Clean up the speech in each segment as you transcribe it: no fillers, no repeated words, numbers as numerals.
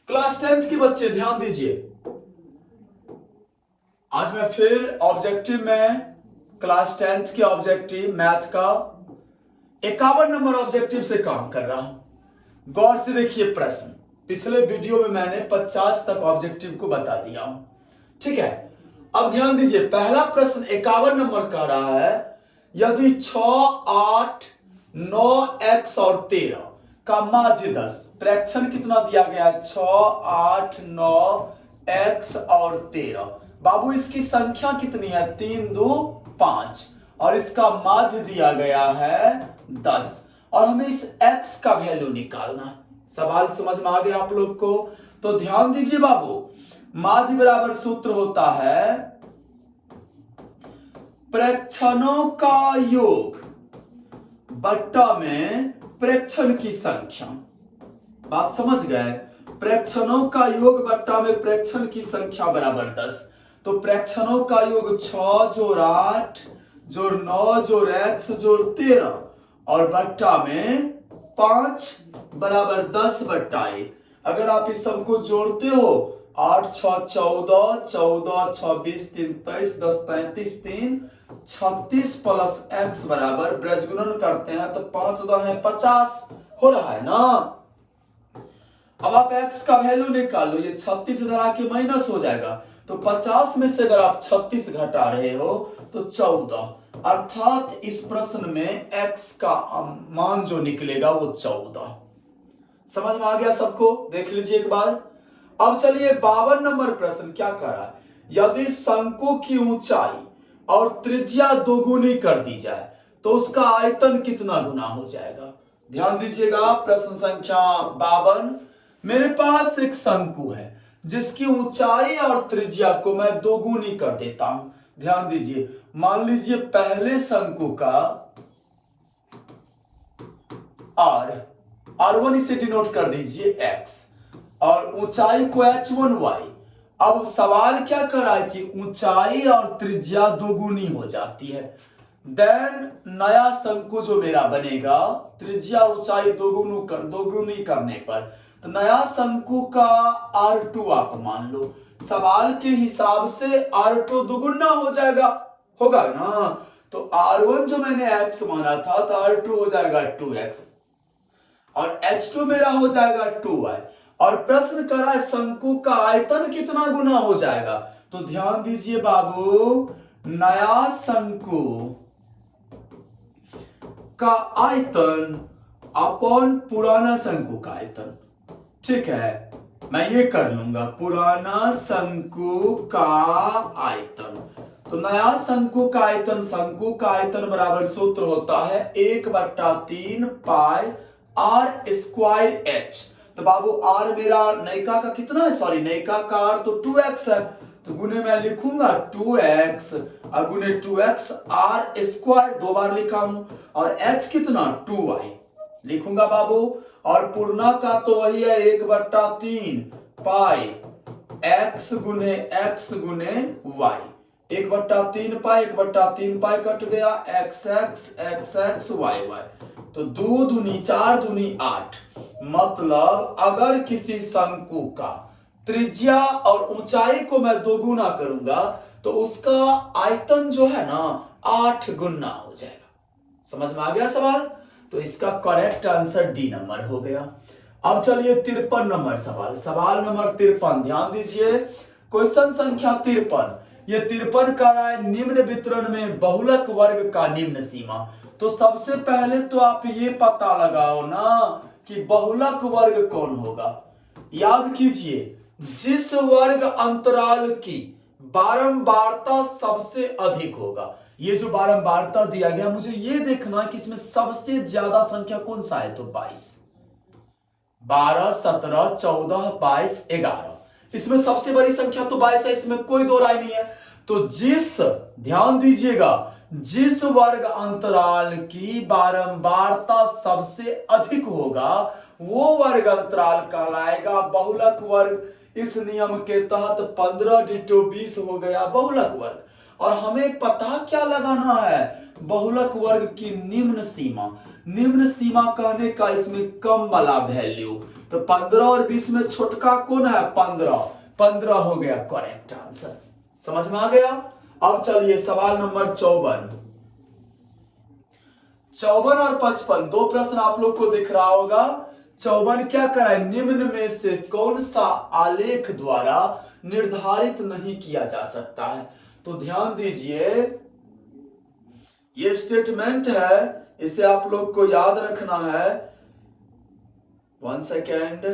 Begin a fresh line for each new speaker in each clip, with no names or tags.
Class 10th के बच्चे ध्यान दीजिए। आज मैं फिर ऑब्जेक्टिव में क्लास 10th के ऑब्जेक्टिव मैथ का 51 नंबर ऑब्जेक्टिव से काम कर रहा हूं। गौर से देखिए प्रश्न। पिछले वीडियो में मैंने 50 तक ऑब्जेक्टिव को बता दिया हूं, ठीक है। अब ध्यान दीजिए, पहला प्रश्न 51 नंबर कह रहा है यदि 6, 8, 9, x और 13 का माध्य 10, फ्रैक्शन कितना दिया गया है? 6, 8, 9, x और 13। बाबू इसकी संख्या कितनी है? 3, 2, 5 और इसका माध्य दिया गया है 10 और हमें इस x का वैल्यू निकालना है। सवाल समझ में आ गया आप लोग को? तो ध्यान दीजिए बाबू, माध्य बराबर सूत्र होता है प्रेक्षणों का योग बट्टा में प्रेक्षण की संख्या। बात समझ गए? प्रेक्षणों का योग बट्टा में प्रेक्षण की संख्या बराबर 10। तो प्रेक्षणों का योग 6 जोड़ 8 जोड़ 9 जोड़ x जोड़ 13 और बट्टा में 5 बराबर 10 बट्टा 1। अगर आप इस सबको जोड़ते हो 8, 6, 14, 14, 26, 3, 23, 10, 33, 3, 36 प्लस x बराबर ब्रजगुणन करते हैं तो 5 है 50 हो रहा है ना। अब आप x का वैल्यू निकालो, ये 36 इधर आके माइनस हो जाएगा तो 50 में से अगर आप 36 घटा रहे हो तो 14, अर्थात इस प्रश्न में x का मान जो निकलेगा वो 14। समझ में आ गया सबको? देख लीजिए एक बार। अब चलिए 52 नंबर प्रश्न क्या कर रहा है, यदि शंकु की ऊंचाई और त्रिज्या दोगुनी कर दी जाए तो उसका आयतन कितना गुना हो जाएगा? ध्यान दीजिएगा, प्रश्न संख्या 52। मेरे पास एक शंकु है जिसकी ऊंचाई और त्रिज्या को मैं दोगुनी कर देता हूं। ध्यान दीजिए, मान लीजिए पहले शंकु का r1 इसे डिनोट कर दीजिए x और ऊंचाई को h1y। अब सवाल क्या कर रहा है कि ऊंचाई और त्रिज्या दोगुनी हो जाती है, देन नया शंकु जो मेरा बनेगा त्रिज्या ऊंचाई दोगुनी करने पर, तो नया शंकु का r2 आप मान लो। सवाल के हिसाब से r2 दुगुना हो जाएगा, होगा ना। तो r1 जो मैंने x माना था तो r2 हो जाएगा 2x और h2 मेरा हो जाएगा 2y। और प्रश्न कर रहा है शंकु का आयतन कितना गुना हो जाएगा। तो ध्यान दीजिए बाबू, नया शंकु का आयतन अपॉन पुराना शंकु का आयतन, ठीक है। मैं ये कर लूंगा पुराना शंकु का आयतन। तो नया शंकु का आयतन बराबर सूत्र होता है 1/3 पाई r स्क्वायर h। तो बाबू r मेरा नयिका का कितना है? सॉरी, नयिका का r तो 2x है, तो गुने मैं लिखूंगा 2x और गुने 2x r स्क्वायर 2 बार लिखा हूं और h कितना? 2y लिखूंगा बाबू। और पूर्णा का तो वही है 1/3 पाई x गुने y। 1/3 पाई 1/3 पाई कट गया, x y। तो 2 दूनी 4 दूनी 8। मतलब अगर किसी शंकु का त्रिज्या और ऊंचाई को मैं दोगुना करूंगा तो उसका आयतन जो है ना 8 गुना हो जाएगा। समझ में आ गया सवाल? तो इसका करेक्ट आंसर डी नंबर हो गया। अब चलिए 53 नंबर सवाल नंबर 53। ध्यान दीजिए, क्वेश्चन संख्या 53। ये 53 का रहा है निम्न वितरण में बहुलक वर्ग का निम्न सीमा। तो सबसे पहले तो आप ये पता लगाओ ना कि बहुलक वर्ग कौन होगा। याद कीजिए, जिस वर्ग अंतराल की बारंबारता सबसे अधिक होगा। ये जो बारंबारता दिया गया, मुझे ये देखना है कि इसमें सबसे ज्यादा संख्या कौन सा है। तो 22, 12, 17, 14, 22, 11। इसमें सबसे बड़ी संख्या तो 22 है, इसमें कोई दो राय नहीं है। तो ध्यान दीजिएगा, जिस वर्ग अंतराल की बारंबारता सबसे अधिक होगा वो वर्ग अंतराल कहलाएगा बहुलक वर्ग। इस नियम के तहत 15 डिटो 20 हो गया बहुलक वर्ग। और हमें पता क्या लगाना है? बहुलक वर्ग की निम्न सीमा। निम्न सीमा कहने का इसमें कम वाला वैल्यू, तो 15 और 20 में छोटका कौन है? 15। 15 हो गया करेक्ट आंसर। समझ में आ गया? अब चलिए सवाल नंबर 54। 54 और 55 दो प्रश्न आप लोग को दिख रहा होगा। 54 क्या कह रहा है? निम्न में से कौन सा आलेख द्वारा निर्धारित नहीं किया जा सकता है? तो ध्यान दीजिए, ये स्टेटमेंट है, इसे आप लोग को याद रखना है। 1 सेकेंड।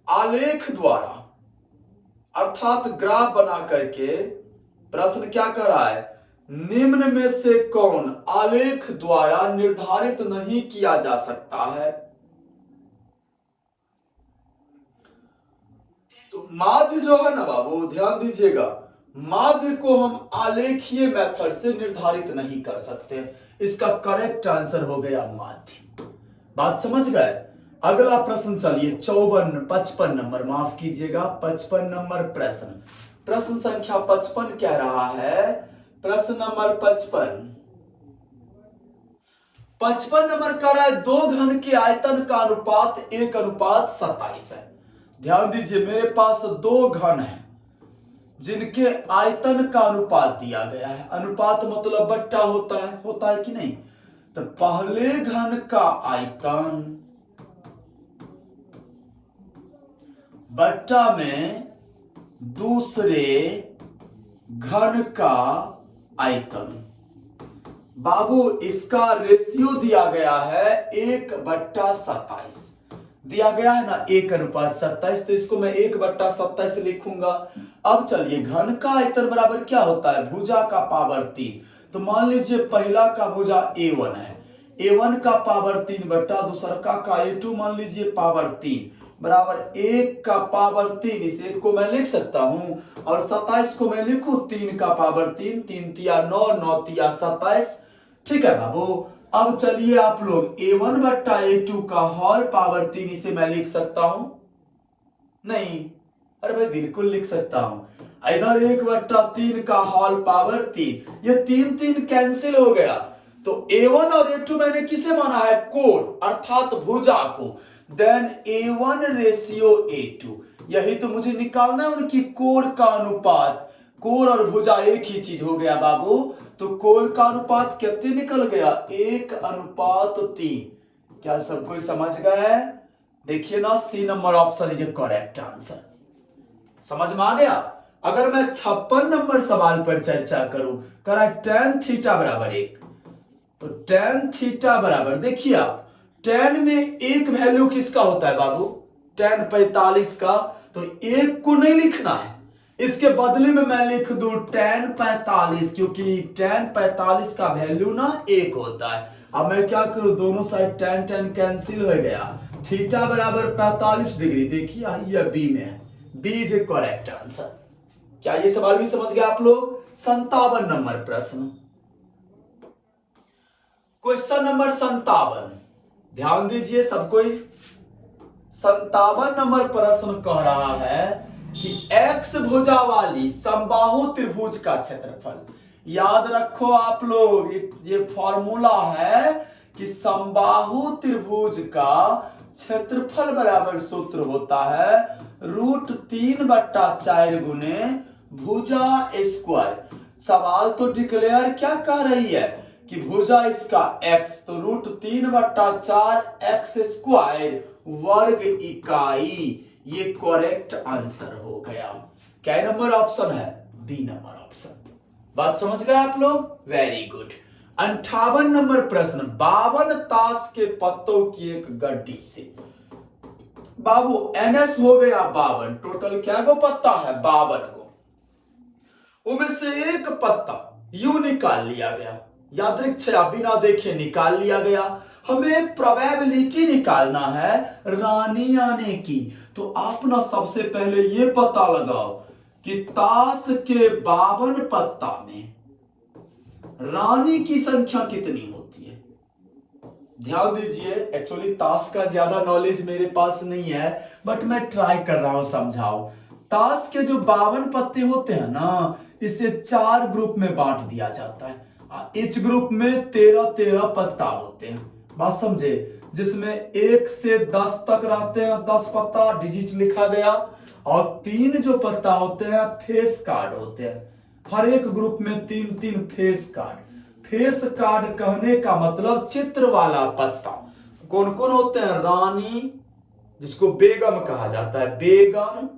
आलेख द्वारा अर्थात ग्राफ बना करके प्रश्न क्या कर रहा है? निम्न में से कौन आलेख द्वारा निर्धारित नहीं किया जा सकता है? तो माध्य जो है ना बाबू, ध्यान दीजिएगा, माध्य को हम आलेखीय मेथड से निर्धारित नहीं कर सकते। इसका करेक्ट आंसर हो गया माध्य। बात समझ गए? अगला प्रश्न चलिए 55 नंबर, माफ कीजिएगा 55 नंबर प्रश्न। प्रश्न संख्या 55 कह रहा है, प्रश्न नंबर 55 नंबर कह रहा है दो घन के आयतन का अनुपात 1:27 है। ध्यान दीजिए, मेरे पास दो घन हैं जिनके आयतन का अनुपात दिया गया है। अनुपात मतलब बट्टा होता है कि नहीं? तो पहले घन का आयतन बट्टा में दूसरे घन का आयतन। बाबू इसका रेशियो दिया गया है 1/27 दिया गया है ना, 1:27, तो इसको मैं 1/27 लिखूंगा। अब चलिए, घन का आयतन बराबर क्या होता है? भुजा का पावर 3। तो मान लीजिए पहला का भुजा A1 है, A1 का पावर 3 बट्टा दूसरा का A2 मान लीजिए पावर 3 बराबर 1 का पावर 3। इस 1 को मैं लिख सकता हूं और 27 को मैं लिखूं 3 का पावर 3, 3 तिया 9, 9 तिया 27। ठीक है बाबू। अब चलिए आप लोग A1 बट्टा A2 का होल पावर 3 इसे मैं लिख सकता हूं? नहीं, अरे भाई बिल्कुल लिख सकता हूं। इधर 1/3 का होल पावर 3, ये 3 3 कैंसिल हो गया। तो A1 और A2 मैंने किसे माना है? कोण अर्थात भुजा को। देन A1 रेशियो A2, यही तो मुझे निकालना है, उनकी कोण का अनुपात। कोण और भुजा एक ही चीज हो गया बाबू, तो कोण का अनुपात कितने निकल गया? 1:3। क्या सब कोई समझ गए? देखिए ना, C number option is correct answer. समझ में आ गया? अगर मैं 56 नंबर सवाल पर चर्चा करूं, करा tan थीटा बराबर 1, तो tan थीटा बराबर, देखिए आप, tan में एक वैल्यू किसका होता है बाबू? tan 45 का। तो एक को नहीं लिखना है, इसके बदले में मैं लिख दूं tan 45, क्योंकि tan 45 का वैल्यू ना 1 होता है। अब मैं क्या करूं, दोनों साइड tan tan कैंसिल हो गया, थीटा बराबर 45 डिग्री। देखिए ये बी में है, B is a correct answer. क्या ये सवाल भी समझ गए आप लोग? 57 नंबर प्रश्न, क्वेश्चन नंबर 57, ध्यान दीजिए सब कोई। 57 नंबर प्रश्न कह रहा है कि x भुजा वाली समबाहु त्रिभुज का क्षेत्रफल। याद रखो आप लोग, ये फॉर्मूला है कि समबाहु त्रिभुज का क्षेत्रफल बराबर सूत्र होता है √3/4 गुने भुजा स्क्वायर। सवाल तो डिक्लेयर क्या कह रही है कि भुजा इसका x, तो √3/4 x स्क्वायर वर्ग इकाई। ये करेक्ट आंसर हो गया। क्या नंबर ऑप्शन है? B number option. बात समझ गए आप लोग? Very good. 58 नंबर प्रश्न, 52 ताश के पत्तों की एक गड्डी से। बाबू NS हो गया 52, टोटल क्या गो पत्ता है? 52 गो। उनमें से एक पत्ता यू निकाल लिया गया, यादृच्छया बिना देखे निकाल लिया गया। हमें एक प्रोबेबिलिटी निकालना है रानी आने की। तो आप ना सबसे पहले ये पता लगाओ कि ताश के 52 पत्ता में रानी की संख्या कितनी होती है। ध्यान दीजिए, एक्चुअली ताश का ज्यादा नॉलेज मेरे पास नहीं है, बट मैं ट्राई कर रहा हूं समझाओ। ताश के जो 52 पत्ते होते हैं ना, इसे 4 ग्रुप में बांट दिया जाता है। इच ग्रुप में 13 पत्ता होते हैं, बात समझे, जिसमें 1 से 10 तक रहते हैं 10 पत्ता डिजिट लिखा गया, और 3 जो पत्ता होते हैं फेस कार्ड होते हैं। हर एक ग्रुप में 3 फेस कार्ड। फेस कार्ड कहने का मतलब चित्र वाला पत्ता। कौन कौन होते हैं? रानी, जिसको बेगम कहा जाता है, बेगम,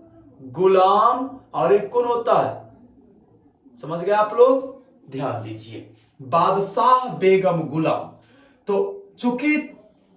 गुलाम, और एक कौन होता है? समझ गए आप लोग? ध्यान दीजिए, बादशाह, बेगम, गुलाम। तो चूंकि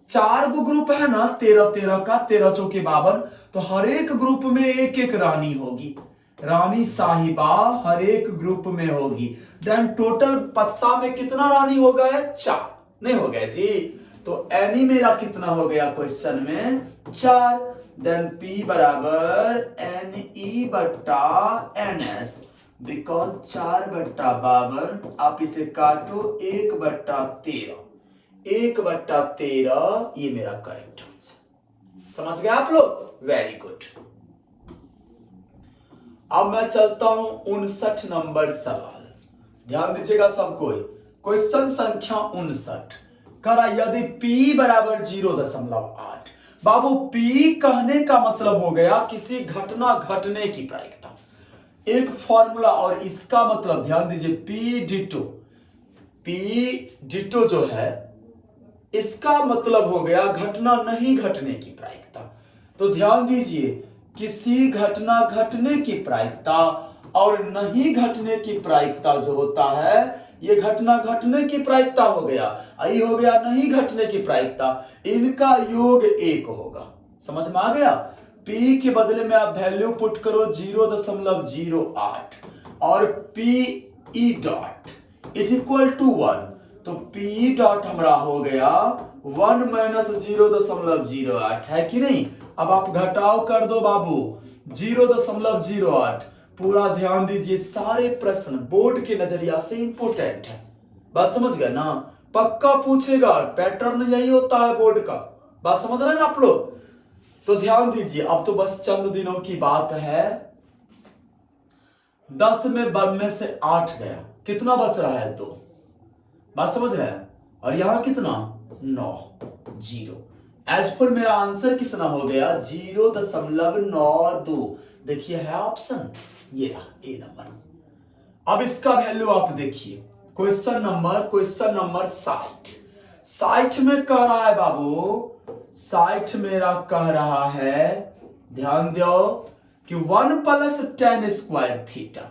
4 गो ग्रुप है ना, 13 का, 13 चौके 52, तो हर एक ग्रुप में एक रानी होगी। रानी साहिबा हर एक ग्रुप में होगी। देन टोटल पत्ता में कितना रानी हो गए? 4 नहीं हो गए जी? तो एनी मेरा कितना हो गया क्वेश्चन में? 4। देन पी बराबर एन ई बट्टा एन एस, बिकॉज 4/52, आप इसे काटो 1/13, 1/13, ये मेरा करेक्ट आंसर। समझ गए आप लोग? Very good. अब मैं चलता हूं 59 नंबर सवाल। ध्यान दीजिएगा सब कोई। क्वेश्चन संख्या 59 करा, यदि P बराबर 0.8। बाबू P कहने का मतलब हो गया किसी घटना घटने की प्रायिकता, एक फॉर्मूला, और इसका मतलब ध्यान दीजिए P डिटो जो है, इसका मतलब हो गया घटना नहीं घटने की प्रायिकता। तो ध्यान दीजिए, किसी घटना घटने की प्रायिकता और नहीं घटने की प्रायिकता जो होता है, ये घटना घटने की प्रायिकता हो गया, ये हो गया नहीं घटने की प्रायिकता, इनका योग 1 होगा। समझ में आ गया? P के बदले में आप वैल्यू पुट करो 0.08 और P dot is equal to 1। तो P डॉट हमारा हो गया 1 माइनस 0.08, है कि नहीं? अब आप घटाव कर दो बाबू 0.08। पूरा ध्यान दीजिए, सारे प्रश्न बोर्ड के नजरिया से इंपोर्टेंट है। बात समझ गए ना? पक्का पूछेगा, पैटर्न यही होता है बोर्ड का। बात समझ रहे हैं ना आप लोग? तो ध्यान दीजिए, अब तो बस चंद दिनों की बात है। 10 में से 8 गया, कितना बच रहा है? 2। बात समझ रहे हैं? और यहां कितना? 9, 0। एज पर मेरा आंसर कितना हो गया? 0.92। देखिए है ऑप्शन, ये रहा ए नंबर। अब इसका वैल्यू आप देखिए, क्वेश्चन नंबर 60 में कह रहा है बाबू, 60 मेरा कह रहा है, ध्यान दो कि 1 + tan स्क्वायर थीटा,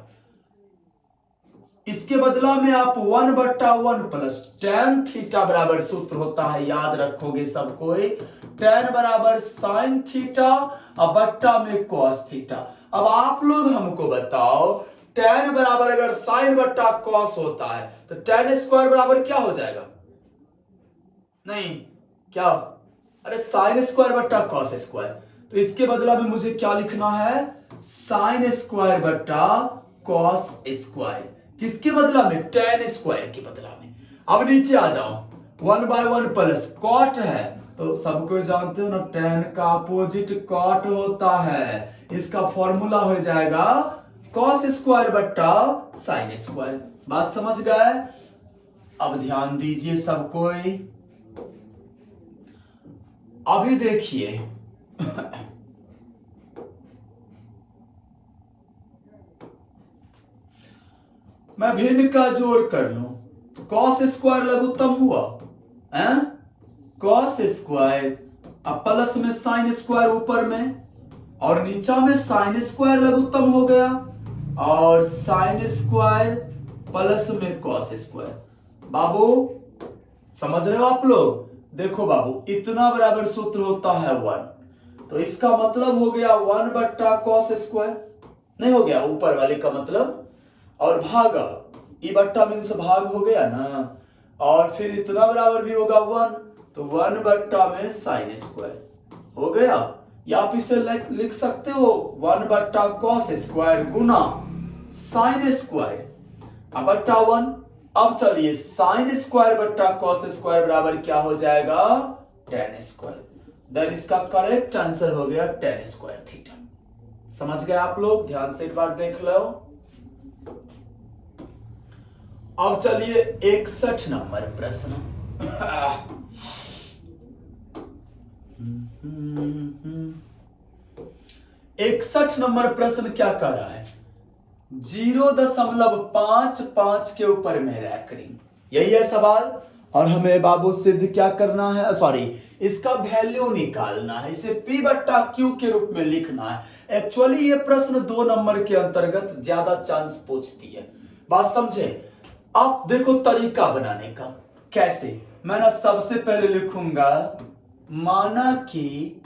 इसके बदला में आप 1/1 + tan थीटा बराबर सूत्र होता है, याद रखोगे सब कोई, tan बराबर sin थीटा और बट्टा में cos थीटा। अब आप लोग हमको बताओ, tan बराबर अगर sin बट्टा cos होता है तो tan स्क्वायर बराबर क्या हो जाएगा? नहीं क्या? अरे sin स्क्वायर बट्टा cos स्क्वायर। तो इसके बदला में मुझे क्या लिखना है? sin स्क्वायर बट्टा cos स्क्वायर। किसके बदला में? tan स्क्वायर के बदला में। अब नीचे आ जाओ, 1/1 प्लस cot है, तो सबको जानते हो ना, tan का अपोजिट cot होता है। इसका फॉर्मूला हो जाएगा cos स्क्वायर बट्टा sin स्क्वायर। बात समझ गए? अब ध्यान दीजिए सब कोई, अभी देखिए मैं भिन्न का जोड़ कर लूं तो cos स्क्वायर लघुत्तम हुआ, हैं? cos स्क्वायर, अब प्लस में sin स्क्वायर ऊपर में, और नीचा में sin स्क्वायर लघुत्तम हो गया, और sin स्क्वायर प्लस में cos स्क्वायर। बाबू समझ रहे हो आप लोग? देखो बाबू, इतना बराबर सूत्र होता है 1, तो इसका मतलब हो गया 1/cos स्क्वायर, नहीं हो गया ऊपर वाले का मतलब, और भागा, ई बट्टा मीन्स भाग हो गया ना, और फिर इतना बराबर भी होगा 1, तो 1 में sin स्क्वायर हो गया, या आप इसे लिख सकते हो 1/cos स्क्वायर गुना sin स्क्वायर अब बट्टा 1। अब चलिए sin स्क्वायर बट्टा cos स्क्वायर बराबर क्या हो जाएगा? tan square. देन इसका करेक्ट आंसर हो गया tan स्क्वायर थीटा। समझ गए आप लोग? ध्यान से एक बार देख लो। अब चलिए 61 नंबर प्रश्न। 61 नंबर प्रश्न क्या कर रहा है? 0.55 के ऊपर में रैकरिंग, यही है सवाल। और हमें बाबू सिद्ध क्या करना है, सॉरी, इसका वैल्यू निकालना है, इसे P बट्टा Q के रूप में लिखना है। एक्चुअली ये प्रश्न 2 नंबर के अंतर्गत ज्यादा चांस पूछती है, बात समझे। आप देखो तरीका बनाने का कैसे, मैं ना सबसे पहले लिखूंगा माना कि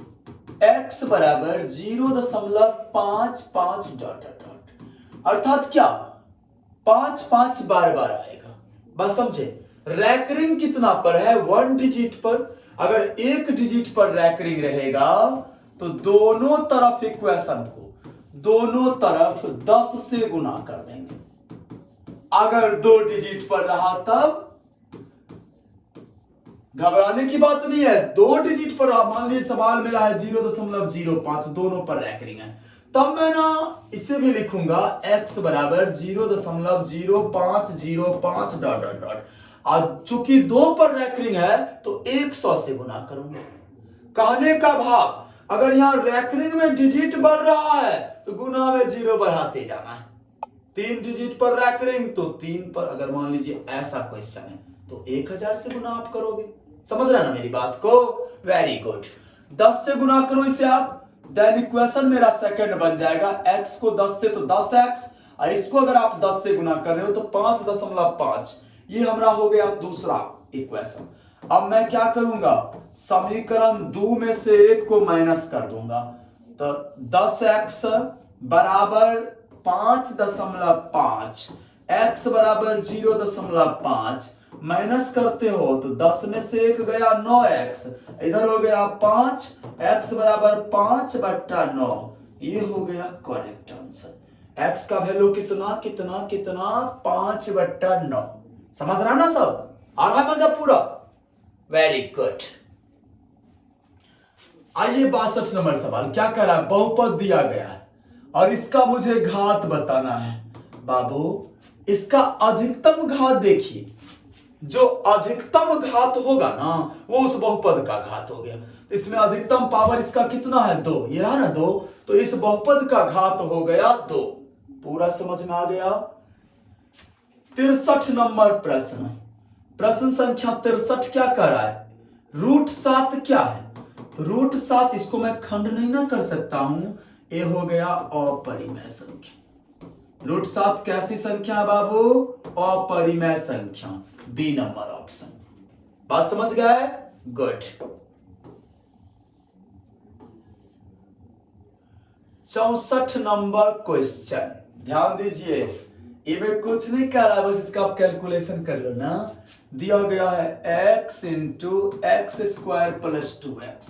x बराबर 0.55 डॉट डॉट डॉट, अर्थात क्या 5 बार बार आएगा, बस समझे। रैकरिंग कितना पर है? 1 डिजिट पर। अगर 1 डिजिट पर रैकरिंग रहेगा तो दोनों तरफ इक्वेशन को दोनों तरफ 10 से गुना कर देंगे। अगर 2 डिजिट पर रहा तब घबराने की बात नहीं है। 2 डिजिट पर मान लीजिए सवाल मेरा है 0.05, दोनों पर रैकरिंग है, तब मैं ना इसे भी लिखूंगा x बराबर 0.0505 डॉट डॉट डॉट। और चूंकि 2 पर रैकरिंग है तो 100 से गुना करूंगा। कहने का भाव, अगर यहां रैकरिंग में डिजिट बढ़ रहा है तो गुना में 0 बढ़ाते जाना है। 3 डिजिट पर रैकरिंग तो 3 पर, अगर मान लीजिए ऐसा क्वेश्चन है तो 1000 से गुना आप करोगे। समझ रहे ना मेरी बात को? Very good. 10 से गुना करो इसे आप, देन इक्वेशन मेरा सेकंड बन जाएगा। x को 10 से तो 10x, और इसको अगर आप 10 से गुना कर रहे हो तो 5.5, ये हमारा हो गया दूसरा इक्वेशन। अब मैं क्या करूंगा, समीकरण 2 में से 1 को माइनस कर दूंगा, तो 10x बराबर 5.5, x बराबर 0.5, माइनस करते हो तो 10 में से 1 गया 9x, इधर हो गया 5, x बराबर 5/9, ये हो गया करेक्ट आंसर। x का वैल्यू कितना कितना कितना 5/9। समझ रहा ना सब? आ रहा मजा पूरा? Very good. आइए 62 नंबर सवाल क्या कर रहा है? बहुपद दिया गया है और इसका मुझे घात बताना है। बाबू इसका अधिकतम घात देखिए, जो अधिकतम घात होगा ना वो उस बहुपद का घात हो गया। इसमें अधिकतम पावर इसका कितना है? 2, ये रहा ना 2, तो इस बहुपद का घात हो गया 2। पूरा समझ में आ गया? 63 नंबर प्रश्न, प्रश्न संख्या 63 क्या कर रहा है? √7 क्या है? √7 इसको मैं खंड नहीं ना कर सकता हूं, ये हो गया अपरिमेय संख्या। √7 कैसी संख्या है बाबू? अपरिमेय संख्या, बी नंबर ऑप्शन। बात समझ गए? गुड। 64 नंबर क्वेश्चन, ध्यान दीजिए, इसमें कुछ नहीं कर रहा है, बस इसका आप कैलकुलेशन कर लो ना। दिया गया है x into x square plus 2x,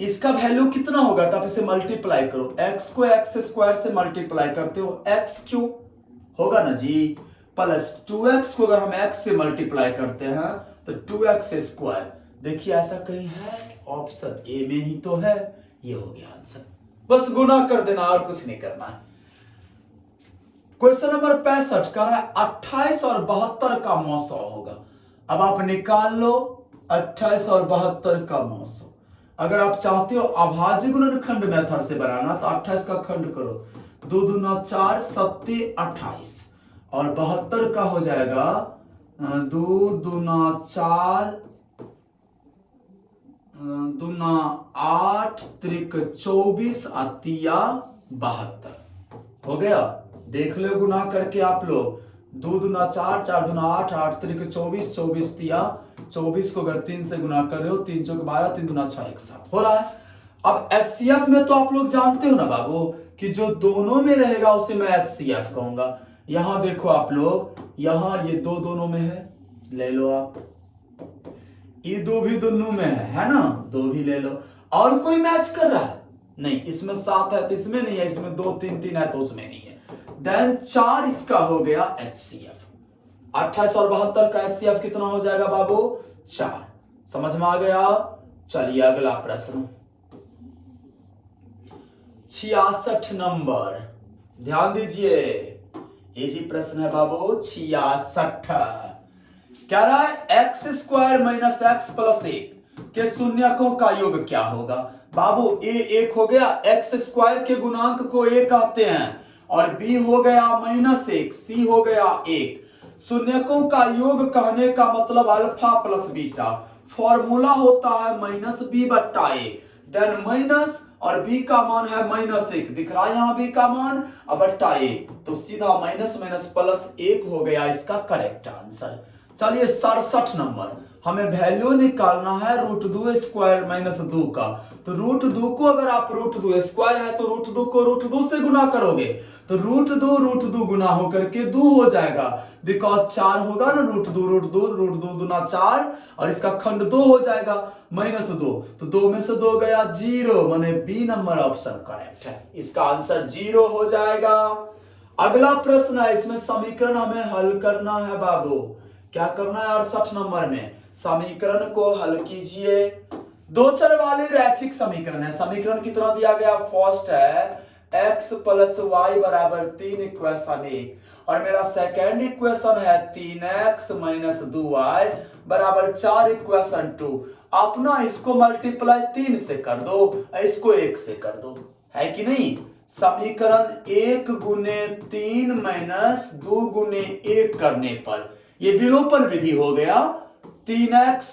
इसका वैल्यू कितना होगा तो आप इसे मल्टीप्लाई करो। x को एक्स स्क्वायर से मल्टीप्लाई करते हो x क्यूब होगा ना जी, प्लस 2x को अगर हम x से मल्टीप्लाई करते हैं तो 2x स्क्वायर। देखिए ऐसा कहीं है? ऑप्शन ए में ही तो है, ये हो गया आंसर। बस गुना कर देना और कुछ नहीं करना है। क्वेश्चन नंबर 65 कर रहा है 28 और 72 का मौसौ होगा। अब आप निकाल लो 28 और 72 का मौसौ। अगर आप चाहते हो अभाज्य गुणनखंड मेथड से बनाना तो 28 का खंड करो, 2 दूना 4, 7 28, और 72 का हो जाएगा 2 दूना 4 दूना 8 त्रिक 24 अतिया 72 हो गया। देख लो गुना करके आप लोग, 2 दूना 4, 4 दूना 8, 8 त्रिक 24, 24 तिया 24 को अगर 3 से गुना कर रहे हो 3 चौक 12, 3 दूना 6 एक साथ हो रहा है। अब एचसीएफ में तो आप लोग जानते हो ना बाबू कि जो दोनों में रहेगा उसे मैं एचसीएफ कहूंगा। यहां देखो आप लोग, यहां ये 2 दोनों में है, ले लो आप। ये 2 भी दोनों में है ना, 2 भी ले लो। और कोई मैच कर रहा है? नहीं, इसमें 7 है तो इसमें नहीं है, इसमें 2 3 3 है तो उसमें नहीं है। देन 4 इसका हो गया एचसीएफ। 28 और 72 का एचसीएफ कितना हो जाएगा बाबू? 4। समझ में आ गया? चलिए अगला प्रश्न 66 नंबर, ध्यान दीजिए, इसी प्रश्न है बाबू 66। कह रहा है x square minus x plus एक के शून्यकों का योग क्या होगा। बाबू ए एक हो गया, एक्स स्क्वायर के गुणांक को एक कहते हैं, और बी हो गया माइनस एक, सी हो गया एक। शून्यकों का योग कहने का मतलब अल्फा प्लस बीटा, फॉर्मूला होता है माइनस बी बट्टा ए, देन माइनस और बी का मान है माइनस एक, दिख रहा है यहाँ बी का मान अब बट्टा ए, तो सीधा माइनस माइनस प्लस एक हो गया इसका करेक्ट आंसर। चलिए 67 नंबर, हमें वैल्यू निकालना है रूट दो स्क्वायर माइनस दो का। तो रूट दो को अगर आप रूट दो स्क्वायर है तो रूट दो को रूट दो से गुना करोगे तो रूट दो गुना होकर के दो हो जाएगा, बिकॉज चार होगा ना, रूट दो दुना चार, और इसका खंड दो हो जाएगा माइनस दो, तो दो में से दो गया जीरो, माने बी नंबर ऑप्शन करेक्ट है, इसका आंसर जीरो हो जाएगा। अगला प्रश्न है, इसमें समीकरण हमें हल करना है बाबू। क्या करना है 68 नंबर में, समीकरण को हल कीजिए। दो चर वाले रैखिक समीकरण है, समीकरण कितना दिया गया, फर्स्ट है x प्लस वाई बराबर 3 इक्वेशन 1, और मेरा सेकेंड इक्वेशन है 3x माइनस 2y बराबर 4 इक्वेशन 2। अपना इसको मल्टीप्लाई 3 से कर दो, इसको 1 से कर दो, है कि नहीं। समीकरण 1 गुने 3 माइनस 2 गुने 1 करने पर ये विलोपन विधि हो गया, 3x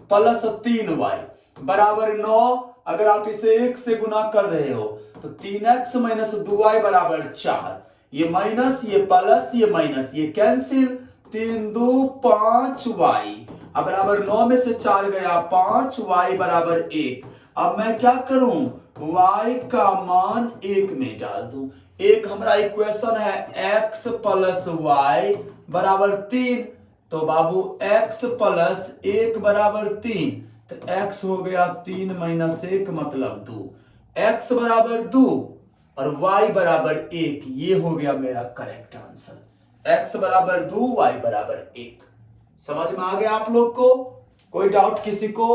प्लस 3y बराबर 9। अगर आप इसे 1 से गुना कर रहे हो तो 3x माइनस 2y बराबर 4, ये माइनस ये प्लस ये माइनस ये कैंसिल, 3 2 5y अब बराबर 9 में से 4 गया 5, y बराबर 1। अब मैं क्या करूं, y का मान 1 में डाल दूं। एक हमारा इक्वेशन है x प्लस y बराबर 3, तो बाबू x प्लस 1 बराबर 3, तो x हो गया 3 माइनस 1 मतलब 2, x बराबर 2 और y बराबर 1, ये हो गया मेरा करेक्ट आंसर। x बराबर 2 y बराबर 1। समझ में आ गया आप लोग को, कोई डाउट किसी को,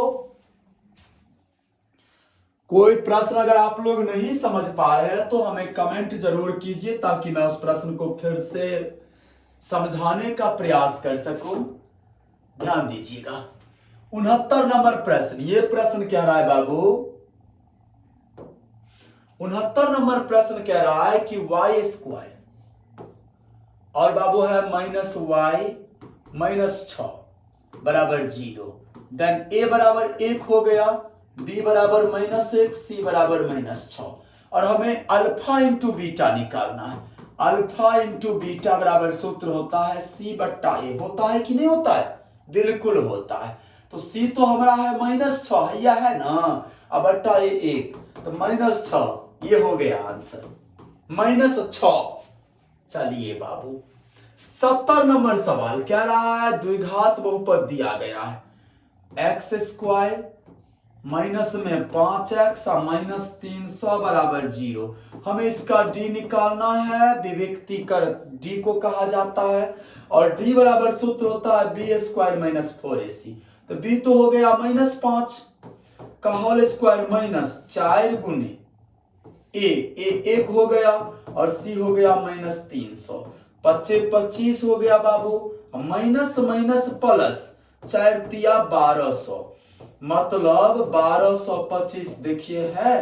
कोई प्रश्न अगर आप लोग नहीं समझ पा रहे हैं तो हमें कमेंट जरूर कीजिए ताकि मैं उस प्रश्न को फिर से समझाने का प्रयास कर सकूं। ध्यान दीजिएगा 69 नंबर प्रश्न, ये प्रश्न कह रहा है बाबू, 69 नंबर प्रश्न कह रहा है कि y स्क्वायर और बाबू है माइनस वाई माइनस 6 बराबर 0, देन a बराबर 1 हो गया, b बराबर माइनस 1, c बराबर माइनस 6, और हमें अल्फा इंटू बीटा निकालना है। अल्फा इंटू बीटा बराबर सूत्र होता है c बट्टा a, होता है कि नहीं होता है, बिल्कुल होता है। तो c तो हमारा है माइनस 6, यह है ना, अब बट्टा a 1, तो माइनस 6, ये हो गया आंसर माइनस 6। चलिए बाबू 70 नंबर सवाल कह रहा है द्विघात बहुपद दिया गया है, एक्स स्क्वायर माइनस में 5x और माइनस 300 बराबर 0। हमें इसका d निकालना है, विविक्तीकर d को कहा जाता है, और d बराबर सूत्र होता है बी स्क्वायर माइनस 4ac, तो b तो हो गया माइनस 5 का होल स्क्वायर माइनस 4 गुने ए 1 हो गया, और c हो गया माइनस 300, 25 25 हो गया बाबू, माइनस माइनस प्लस 4 तिया 1200, मतलब 1225 देखिए है,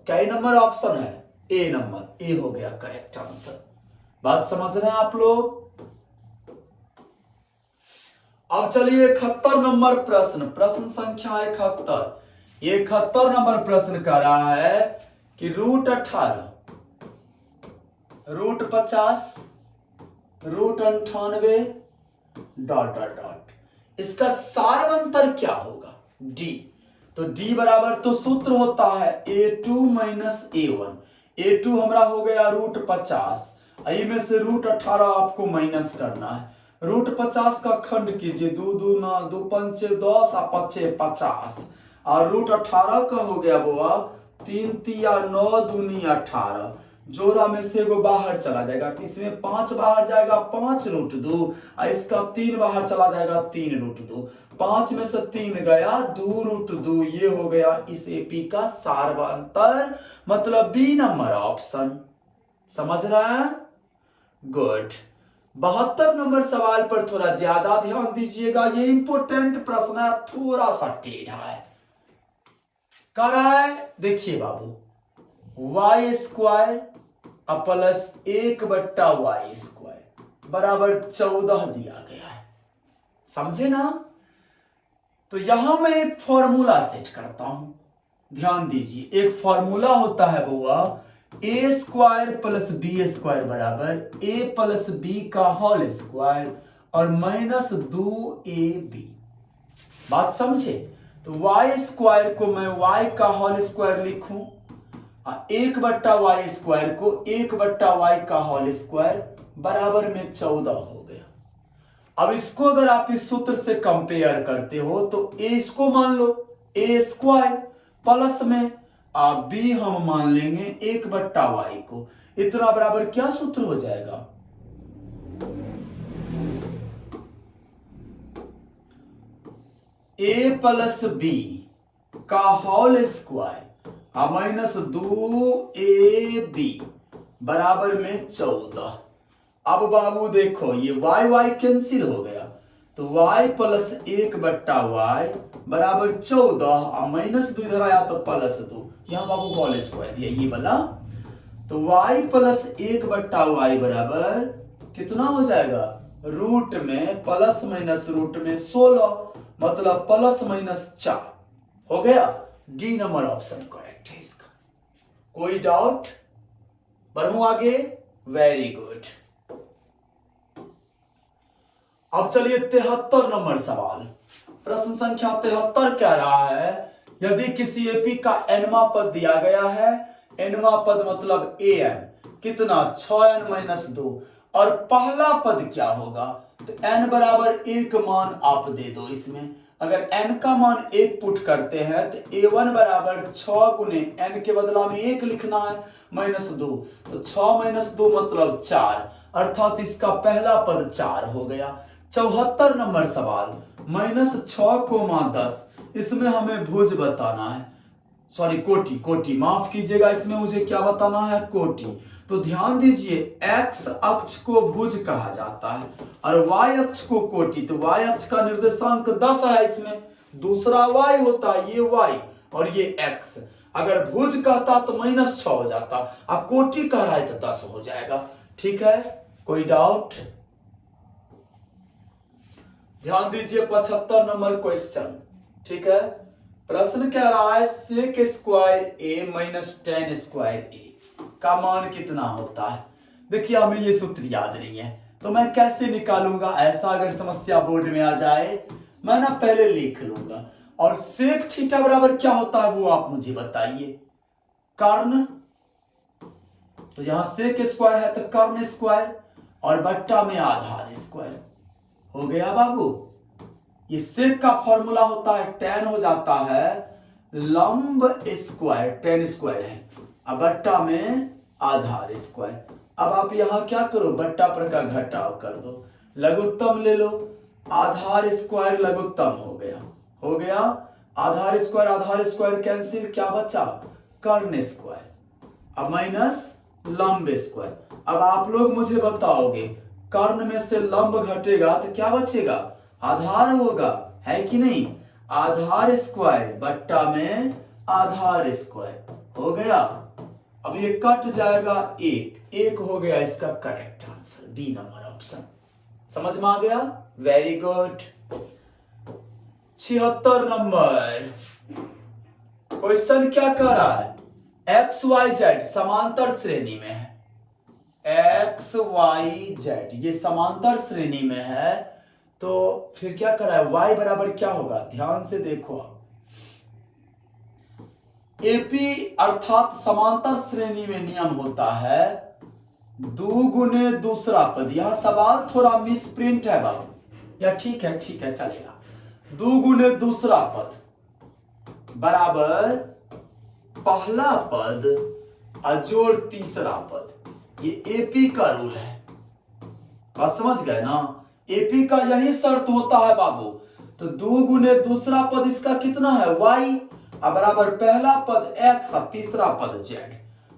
कई नंबर ऑप्शन है, ए नंबर, ए हो गया करेक्ट आंसर। बात समझ रहे हैं आप लोग। अब चलिए 71 नंबर प्रश्न, प्रश्न संख्या 71, ये 71 नंबर प्रश्न कर रहा है कि root 18 root 50 root 98 dot dot dot, इसका सारवंतर क्या होगा, d। तो d बराबर तो सूत्र होता है a2 माइनस a1 हमारा हो गया रूट 50, में से रूट 18 आपको माइनस करना है। रूट 50 का खंड कीजिए, 2 दूना 2 पंचे 10 और 5 50, और रूट 18 का हो गया बुआ 3 तिया 9 दूनी 18, जोड़ा में से एगो बाहर चला जाएगा, तो इसमें 5 बाहर जाएगा 5 रूट 2, और इसका 3 बाहर चला जाएगा 3 रूट 2, 5 में से 3 गया 2 रूट 2, ये हो गया इस एपी का सारवंतर, मतलब बी नंबर ऑप्शन। समझ रहा है, गुड। 72 नंबर सवाल पर थोड़ा ज्यादा ध्यान दीजिएगा, ये इंपोर्टेंट प्रश्न है, थोड़ा सा टेढ़ा है। कह रहा है देखिए बाबू, वाई स्क्वायर प्लस 1/y² बराबर 14 दिया गया है, समझे ना। तो यहां मैं एक फॉर्मूला सेट करता हूं, ध्यान दीजिए। एक फॉर्मूला होता है बुआ, a² प्लस b² बराबर a प्लस b का होल स्क्वायर और माइनस 2ab। बात समझे। तो y² को मैं y का होल स्क्वायर लिखूं, 1/y² को 1/y का होल स्क्वायर बराबर में 14 हो गया। अब इसको अगर आप इस सूत्र से कंपेयर करते हो तो a इसको मान लो a² प्लस में b हम मान लेंगे 1/y को, इतना बराबर क्या सूत्र हो जाएगा, a प्लस b का होल स्क्वायर माइनस 2ab बराबर में 14। अब बाबू देखो ये y कैंसिल हो गया, तो y प्लस 1/y बराबर 14 और माइनस 2 इधर आया तो प्लस 2, यहां बाबू होल स्क्वायर दिया ये वाला। तो y प्लस 1/y बराबर कितना हो जाएगा, रूट में प्लस माइनस रूट में 16, मतलब प्लस माइनस 4 हो गया। डी नंबर ऑप्शन करेक्ट है इसका। कोई डाउट, बढ़ू आगे, वेरी गुड। अब चलिए 73 नंबर सवाल, प्रश्न संख्या 73 कह रहा है, यदि किसी एपी का एनवा पद दिया गया है, एनवा पद मतलब an, कितना 6n माइनस 2, और पहला पद क्या होगा, तो n बराबर 1 मान आप दे दो इसमें। अगर n का मान 1 पुट करते हैं तो a1 बराबर 6 गुने n के बदला में 1 लिखना है माइनस 2, तो 6 माइनस 2 मतलब 4, अर्थात इसका पहला पद 4 हो गया। 74 नंबर सवाल, -6, 10, इसमें हमें भुज बताना है, सॉरी कोटि माफ कीजिएगा, इसमें मुझे क्या बताना है, कोटि। तो ध्यान दीजिए, x अक्ष को भुज कहा जाता है और y अक्ष को कोटि। तो y अक्ष का निर्देशांक 10 है, इसमें दूसरा y होता है, ये y और ये x। अगर भुज कहता तो -6 हो जाता, अब कोटि कह रहा है तो 10 हो जाएगा। ठीक है, कोई डाउट। ध्यान दीजिए 75 नंबर क्वेश्चन, ठीक है। प्रश्न कह रहा है sec square a minus tan square a का मान कितना होता है। देखिए हमें ये सूत्र याद नहीं है तो मैं कैसे निकालूंगा, ऐसा अगर समस्या बोर्ड में आ जाए मैं ना पहले लिख लूंगा। और sec थीटा बराबर क्या होता है वो आप मुझे बताइए, कर्ण। तो यहां sec स्क्वायर है तो कर्ण स्क्वायर और बट्टा में आधार स्क्वायर हो गया बाबू। ये sec का फॉर्मूला होता है tan हो जाता है लंब स्क्वायर, tan स्क्वायर है, अब बट्टा में आधार स्क्वायर। अब आप यहां क्या करो, बट्टा पर का घटाव कर दो, लघुत्तम ले लो, आधार स्क्वायर लघुत्तम हो गया, आधार स्क्वायर कैंसिल, क्या बचा, कर्ण स्क्वायर, अब माइनस लंब स्क्वायर। अब आप लोग मुझे बताओगे कर्ण में से लंब घटेगा तो क्या बचेगा, आधार होगा, है कि नहीं, आधार स्क्वायर बट्टा में आधार स्क्वायर हो गया। अब ये कट जाएगा, एक हो गया इसका correct answer, B number option. समझ में आ गया, वेरी गुड। 76 नंबर क्वेश्चन क्या कर रहा है, एक्स वाई जेड समांतर श्रेणी में है, एक्स वाई जेड ये समांतर श्रेणी में है, तो फिर क्या कर रहा है, y बराबर क्या होगा, ध्यान से देखो आप, एपी अर्थात समांतर श्रेणी में नियम होता है 2 गुने दूसरा पद। यहां सवाल थोड़ा मिसप्रिंट है बाबू, या ठीक है चलेगा, 2 गुने दूसरा पद बराबर पहला पद अजोड़ तीसरा पद, ये एपी का रूल है, बात समझ गए ना, एपी का यही शर्त होता है बाबू। तो 2 गुने दूसरा पद इसका कितना है y, अब बराबर पहला पद x और तीसरा पद z।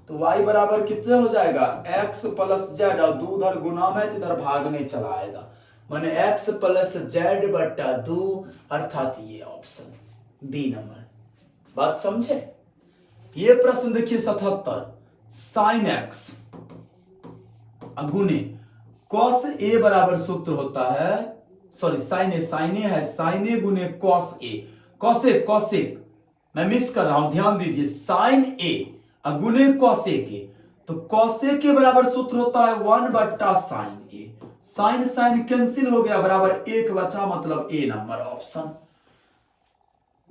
तो y बराबर कितने हो जाएगा x प्लस जेड, और 2 उधर गुना में इधर भागने चला आएगा, माने x प्लस जेड बट्टा 2, अर्थात ये ऑप्शन बी नंबर। बात समझे? ये प्रश्न देखिए 77, साइन एक्स गुने कॉस ए बराबर सूत्र होता है, सॉरी साइन ए है, साइन ए गुने कॉस ए, कॉसेक कॉसेक मैं मिस कर रहा हूं, ध्यान दीजिए, साइन ए गुने कॉसेक ए, तो कॉसेक के बराबर सूत्र होता है 1 बट्टा साइन ए, साइन साइन कैंसिल हो गया, बराबर 1 बचा, मतलब ए नंबर ऑप्शन।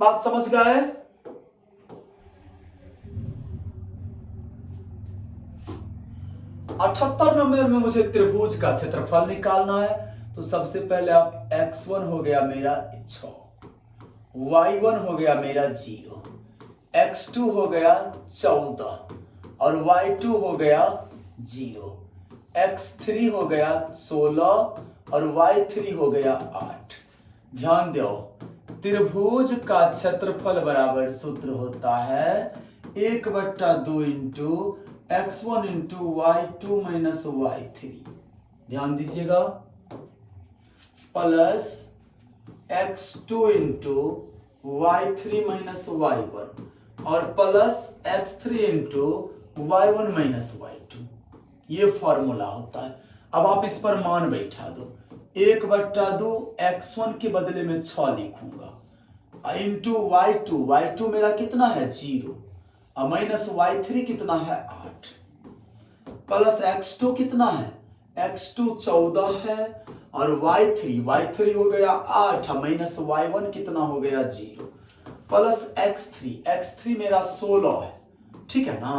बात समझ गए? अठहत्तर नंबर में मुझे त्रिभुज का क्षेत्रफल निकालना है, तो सबसे पहले आप x1 हो गया मेरा 6, y1 हो गया मेरा 0, x2 हो गया 14 और y2 हो गया 0, x3 हो गया 16 और y3 हो गया 8। ध्यान दो, त्रिभुज का क्षेत्रफल बराबर सूत्र होता है 1/2 into x1 into y2 minus y3, ध्यान दीजिएगा, plus x2 into y3 minus y1 और plus x3 into y1 minus y2, ये फॉर्मूला होता है। अब आप इस पर मान बैठा दो, 1/2 x1 के बदले में 6 लिखूंगा इंटू y2 मेरा कितना है 0 और माइनस y3 कितना है 8, प्लस x2 कितना है, x2 14 है और y3 हो गया 8 माइनस y1 कितना हो गया 0, प्लस x3 मेरा 16 है, ठीक है ना,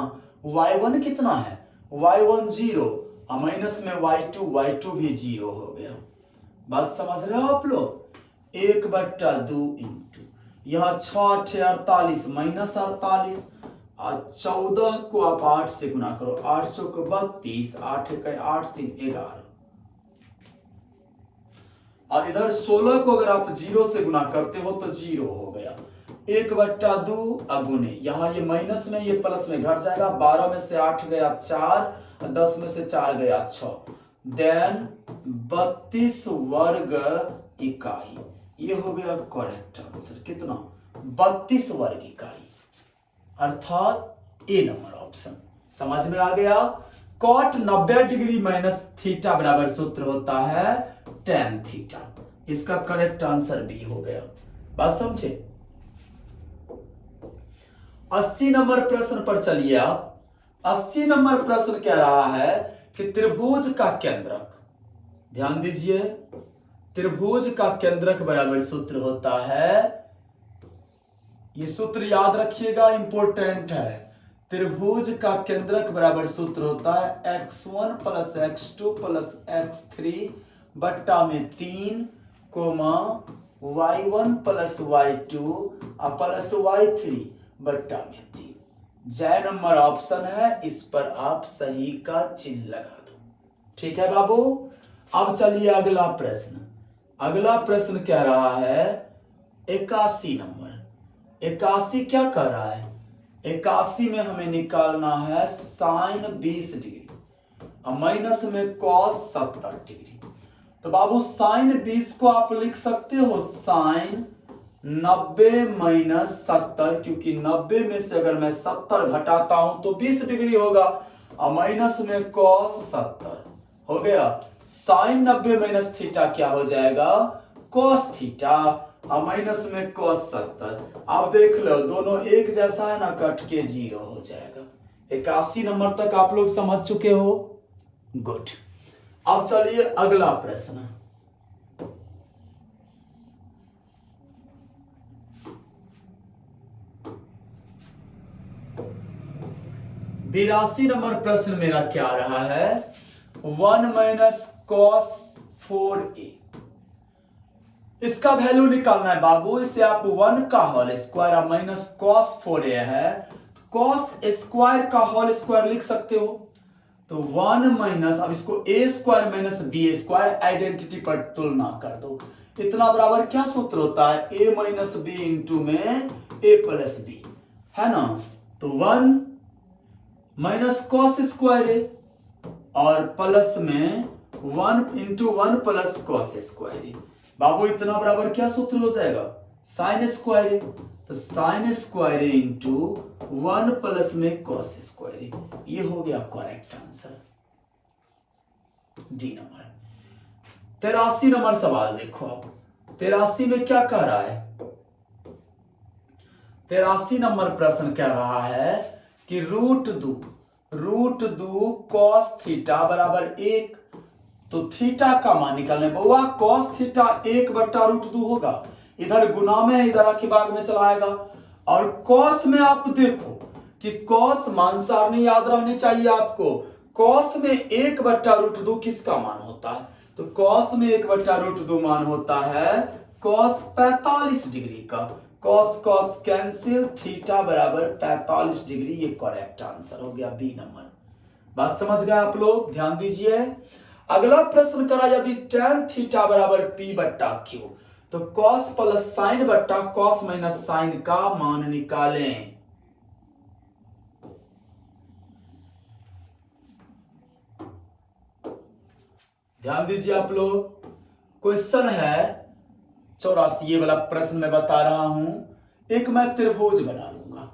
y1 कितना है, y1 0 और माइनस में y2 भी 0 हो गया। बात समझ रहे हो आप लोग? 1/2 इंटू यहाँ 6 48 माइनस 48 और 14 को आप 8 से गुना करो, 8 चौक 32, 8 1 8 3 11 और इधर 16 को अगर आप 0 से गुना करते हो तो 0 हो गया। 1/2 अगुने, यहाँ ये माइनस में ये प्लस में घट जाएगा, 12 में से 8 गया 4, 10 में से 4 गया 6, देन 32 वर्ग इकाई, ये हो गया करेक्ट आंसर, कितना 32 वर्ग इकाई, अर्थात ए नंबर ऑप्शन। समझ में आ गया? कॉट 90 डिग्री माइनस थीटा बराबर सूत्र होता है tan थीटा, इसका करेक्ट आंसर बी हो गया। बात समझे? 80 नंबर प्रश्न पर चलिए आप। 80 नंबर प्रश्न कह रहा है कि त्रिभुज का केंद्रक, ध्यान दीजिए, त्रिभुज का केंद्रक बराबर सूत्र होता है, ये सूत्र याद रखिएगा, इंपॉर्टेंट है, त्रिभुज का केंद्रक बराबर सूत्र होता है x1 plus x2 plus x3 बट्टा में 3 coma y1 plus y2 plus y3 बट्टा में 3। जय नंबर ऑप्शन है, इस पर आप सही का चिन्ह लगा दो। ठीक है बाबू? अब चलिए अगला प्रश्न। अगला प्रश्न कह रहा है 81 नंबर। 81 क्या कर रहा है? 81 में हमें निकालना है साइन 20 डिग्री और माइनस में कॉस 70 डिग्री। तो बाबू साइन 20 को आप लिख सकते हो साइन 90 माइनस 70, क्योंकि 90 में से अगर मैं 70 घटाता हूं तो 20 डिग्री होगा और माइनस में कॉस 70 हो गया। साइन 90 माइनस थीटा क्या हो जाएगा? कॉस थीटा और माइनस में कॉस 70। आप देख लो दोनों एक जैसा है ना, कट के 0 हो जाएगा। 81 नंबर तक आप लोग समझ चुके हो? गुड। अब चलिए अगला प्रश्न। बिरासी नंबर प्रश्न मेरा क्या रहा है? 1 माइनस कॉस 4a, इसका वैल्यू निकालना है बाबू। इसे आप 1 का whole square minus cos 4a है, कॉस स्क्वायर का होल स्क्वायर लिख सकते हो। तो 1 माइनस, अब इसको a square minus b square identity पर तुलना कर दो। इतना बराबर क्या सूत्र होता है? a माइनस b इंटू में a प्लस b, है ना। तो 1 माइनस कॉस स्क्वायर ए और प्लस में 1 इंटू 1 प्लस कॉस स्क्वायर ए। बाबू इतना बराबर क्या सूत्र हो जाएगा, साइन स्क्वायर ए। तो साइन स्क्वायर ए इंटू 1 प्लस में कॉस स्क्वायर ए। ये हो गया correct answer, D number. 83 number सवाल देखो आप। 83 में क्या कह रहा है, 83 नंबर प्रश्न कह रहा है कि रूट दो कॉस थीटा बराबर 1। तो थीटा का मान निकालने बउआ, कॉस थीटा 1/√2 होगा। इधर गुना में इधर के भाग में चलाएगा। और कॉस में आप देखो कि कॉस मान सारणी याद रहनी चाहिए आपको। कॉस में 1/√2 किसका मान होता है, तो कॉस में 1/√2 मान होता है कॉस 45 डिग्री का। कॉस कॉस कैंसिल, थीटा बराबर 45 डिग्री। ये करेक्ट आंसर हो गया, बी नंबर। बात समझ गए आप लोग, ध्यान दीजिए। अगला प्रश्न करा यदि tan थीटा बराबर p/q, तो cos प्लस साइन बट्टा cos माइनस साइन का मान निकालें। ध्यान दीजिए आप लोग, क्वेश्चन है 84। ये वाला प्रश्न मैं बता रहा हूं। एक मैं त्रिभुज बना लूंगा,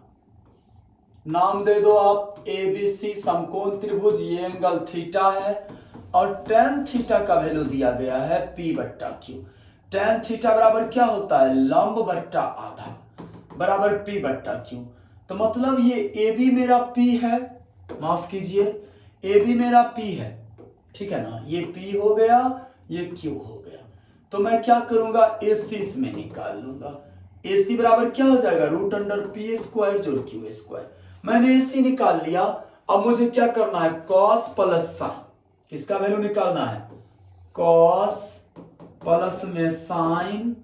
नाम दे दो आप एबीसी समकोण त्रिभुज। ये एंगल थीटा है और tan थीटा का वैल्यू दिया गया है p/q। tan थीटा बराबर क्या होता है, लंब बट्टा आधा बराबर p/q। तो मतलब ये AB मेरा P है, माफ कीजिए AB मेरा P है, ठीक है ना। ये P हो गया, ये Q हो गया। तो मैं क्या करूंगा, AC इसमें निकाल लूंगा। AC बराबर क्या हो जाएगा, √p² जोड़ q²। मैंने AC निकाल लिया। अब मुझे क्या करना है, cos प्लस साइन, किसका वैल्यू निकालना है, cos प्लस में साइन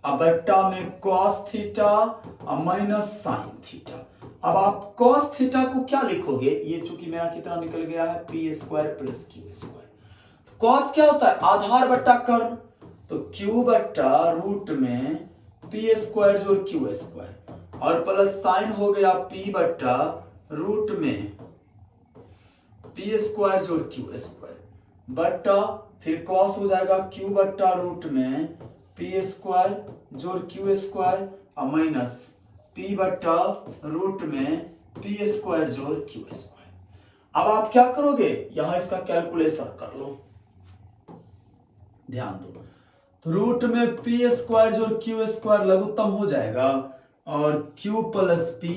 अब बट्टा में cos थीटा और माइनस साइन थीटा। अब आप cos थीटा को क्या लिखोगे, ये चूंकि मेरा कितना निकल गया है p² प्लस q²। तो cos क्या होता है, आधार बट्टा कर्ण, तो q बट्टा रूट में p² जोड़ q² और प्लस साइन हो गया p बट्टा रूट में p² जोड़ q² बट्टा फिर cos हो जाएगा q बट्टा रूट में p² जोड़ q² और माइनस p बट्टा रूट में p² जोड़ q²। अब आप क्या करोगे, यहां इसका कैलकुलेशन कर लो, ध्यान दो। तो रूट में p² जोड़ q² लघुत्तम हो जाएगा और q प्लस p,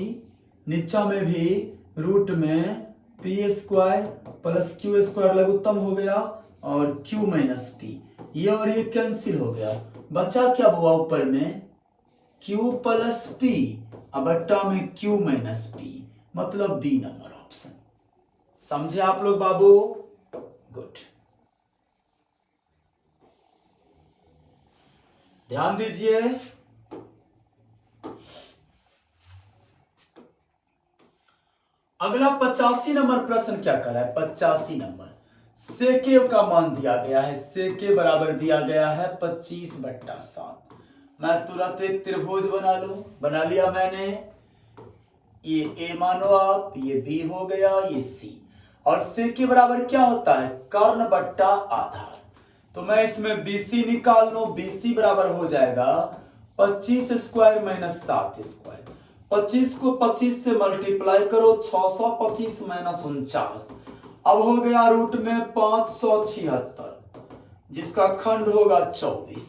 नीचा में भी रूट में p² प्लस q² लघुत्तम हो गया और q माइनस p, ये और ये कैंसिल हो गया। बचा क्या हुआ ऊपर में, q प्लस p अब बट्टा में q माइनस p, मतलब बी नंबर ऑप्शन। समझे आप लोग बाबू, गुड। ध्यान दीजिए, अगला 85 नंबर प्रश्न क्या कर रहा है, 85 नंबर सेके का मान दिया गया है। सेके बराबर दिया गया है 25/7। मैं तुरंत एक त्रिभुज बना लूं, बना लिया मैंने। ये ए मानो आप, ये बी हो गया, ये सी। और सेके बराबर क्या होता है, कर्ण बट्टा आधार। तो मैं इसमें BC निकाल लूं, BC बराबर हो जाएगा 25² माइनस 7²। 25 को 25 से मल्टीप्लाई करो, 625 माइनस 49। अब हो गया रूट में 576, जिसका खंड होगा 24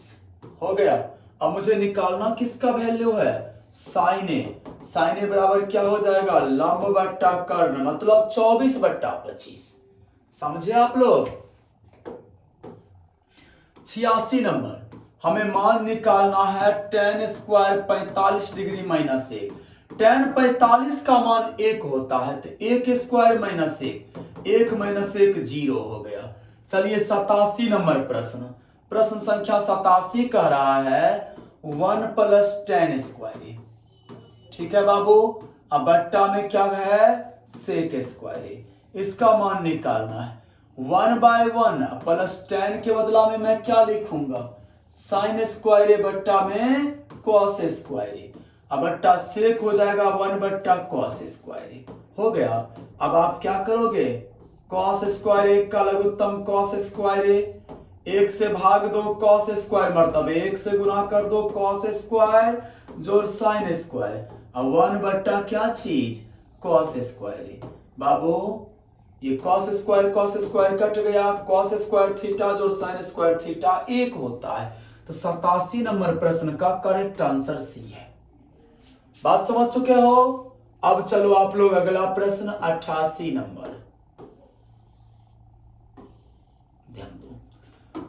हो गया। अब मुझे निकालना किसका वैल्यू है, साइन ए। साइन ए बराबर क्या हो जाएगा, लंब बट्टा कर्ण, मतलब 24/25। समझे आप लोग। 86 नंबर हमें मान निकालना है tan² 45 डिग्री माइनस 1। tan 45 का मान 1 होता है, तो 1² माइनस 1 माइनस 1 0 हो गया। चलिए 87 नंबर प्रश्न, प्रश्न संख्या 87 कह रहा है 1 प्लस tan²। ठीक है बाबू। अब बट्टा में क्या है, sec²। इसका मान निकालना है। 1/1 प्लस tan के बदला में मैं क्या लिखूंगा, sin² बट्टा में cos²। अब बट्टा सेक हो जाएगा 1/cos²। हो गया। अब आप क्या करोगे, कॉस स्क्वायर 1 का लघुत्तम कॉस स्क्वायर ए, 1 से भाग दो कॉस स्क्वायर मतलब 1 से गुना कर दो कॉस स्क्वायर जोड़ साइन स्क्वायर, अब 1 बट्टा क्या चीज, कॉस स्क्वायर ए। बाबू ये कॉस स्क्वायर कट गया, कॉस स्क्वायर थीटा जोड़ साइन स्क्वायर थीटा 1 होता है। तो 87 नंबर प्रश्न का करेक्ट आंसर सी है। बात समझ चुके हो। अब चलो आप लोग अगला प्रश्न 88 नंबर ध्यान दो।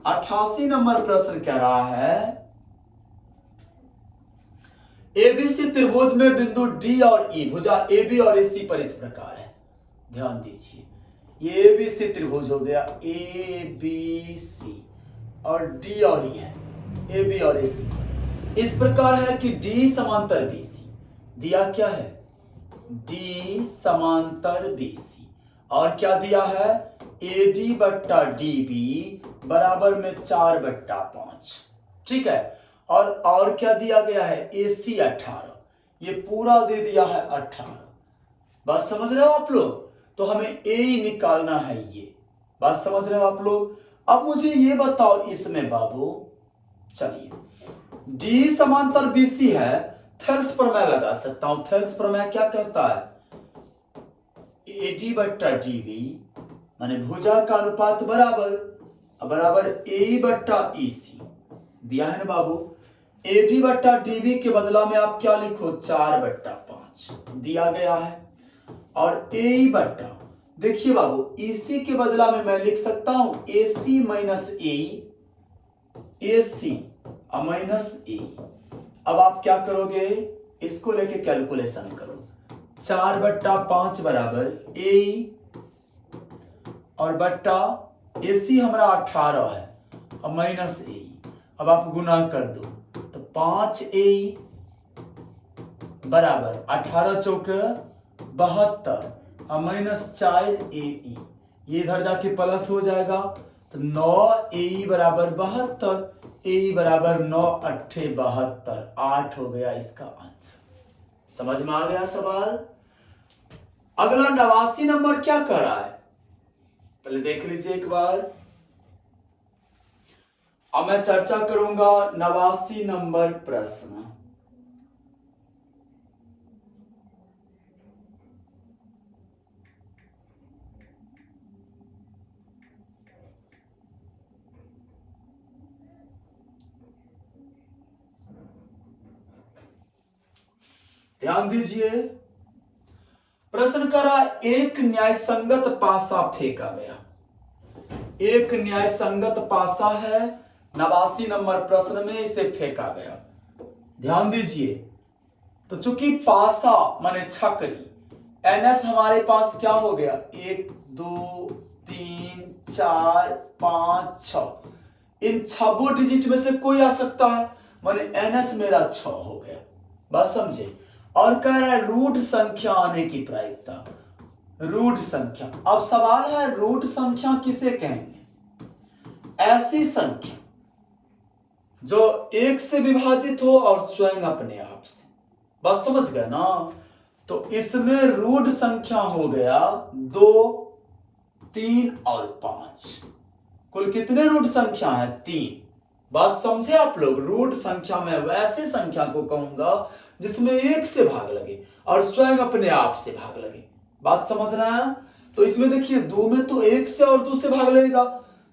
88 नंबर प्रश्न कह रहा है एबीसी त्रिभुज में बिंदु डी और ई भुजा एबी और एसी पर इस प्रकार है। ध्यान दीजिए, ये एबीसी त्रिभुज हो गया, ए बी सी और डी और ई है, ए बी और ए सी इस प्रकार है कि डी समांतर बीसी, दिया क्या है, डी समांतर बीसी, और क्या दिया है, ए डी बट्टा डी बी बराबर में 4/5, ठीक है। और क्या दिया गया है, ए सी 18, ये पूरा दे दिया है 18। बात समझ रहे हो आप लोग, तो हमें ए निकालना है, ये बात समझ रहे हो आप लोग। अब मुझे ये बताओ इसमें बाबू, चलिए डी समांतर बीसी है, थेल्स प्रमेय लगा सकता हूं। थेल्स प्रमेय क्या कहता है, एडी बट्टा डीबी माने भुजा का अनुपात बराबर ए बट्टा ईसी, दिया है ना बाबू। एडी बट्टा डीबी के बदला में आप क्या लिखो, 4/5 दिया गया है। और ए बट्टा, देखिए बाबू ईसी के बदला में मैं लिख सकता हूं एसी माइनस ए सी माइनस ए। अब आप क्या करोगे, इसको लेके कैलकुलेशन करो, 4/5 बराबर ए और बट्टा एसी हमारा 18 है और माइनस ए। अब आप गुना कर दो तो 5 ए बराबर 18 चौक 72 और माइनस 4 ए, ये इधर जाके प्लस हो जाएगा तो 9 ए बराबर 72, ए बराबर 9 8 72, 8 हो गया इसका आंसर। समझ में आ गया सवाल। अगला 89 नंबर क्या कर रहा है, पहले देख लीजिए एक बार। अब मैं चर्चा करूंगा 89 नंबर प्रश्न। ध्यान दीजिए, प्रश्न करा एक न्यायसंगत पासा फेंका गया, एक न्यायसंगत पासा है, 89 नंबर प्रश्न में इसे फेंका गया। ध्यान दीजिए, तो चूंकि पासा माने छकरी, एनएस हमारे पास क्या हो गया, 1 2 3 4 5 6, इन 6 डिजिट में से कोई आ सकता है, माने एनएस मेरा 6 हो गया। बात समझे। और कह रहा है रूट संख्या आने की प्रायिकता, रूट संख्या। अब सवाल है रूट संख्या किसे कहेंगे, ऐसी संख्या जो 1 से विभाजित हो और स्वयं अपने आप से। बात समझ गए ना। तो इसमें रूट संख्या हो गया 2 3 और 5, कुल कितने रूट संख्या है, 3। बात समझे आप लोग। रूट संख्या में वैसे संख्या को कहूंगा जिसमें 1 से भाग लगे और स्वयं अपने आप से भाग लगे। बात समझ रहे हैं। तो इसमें देखिए 2 में तो 1 से और 2 से भाग लगेगा,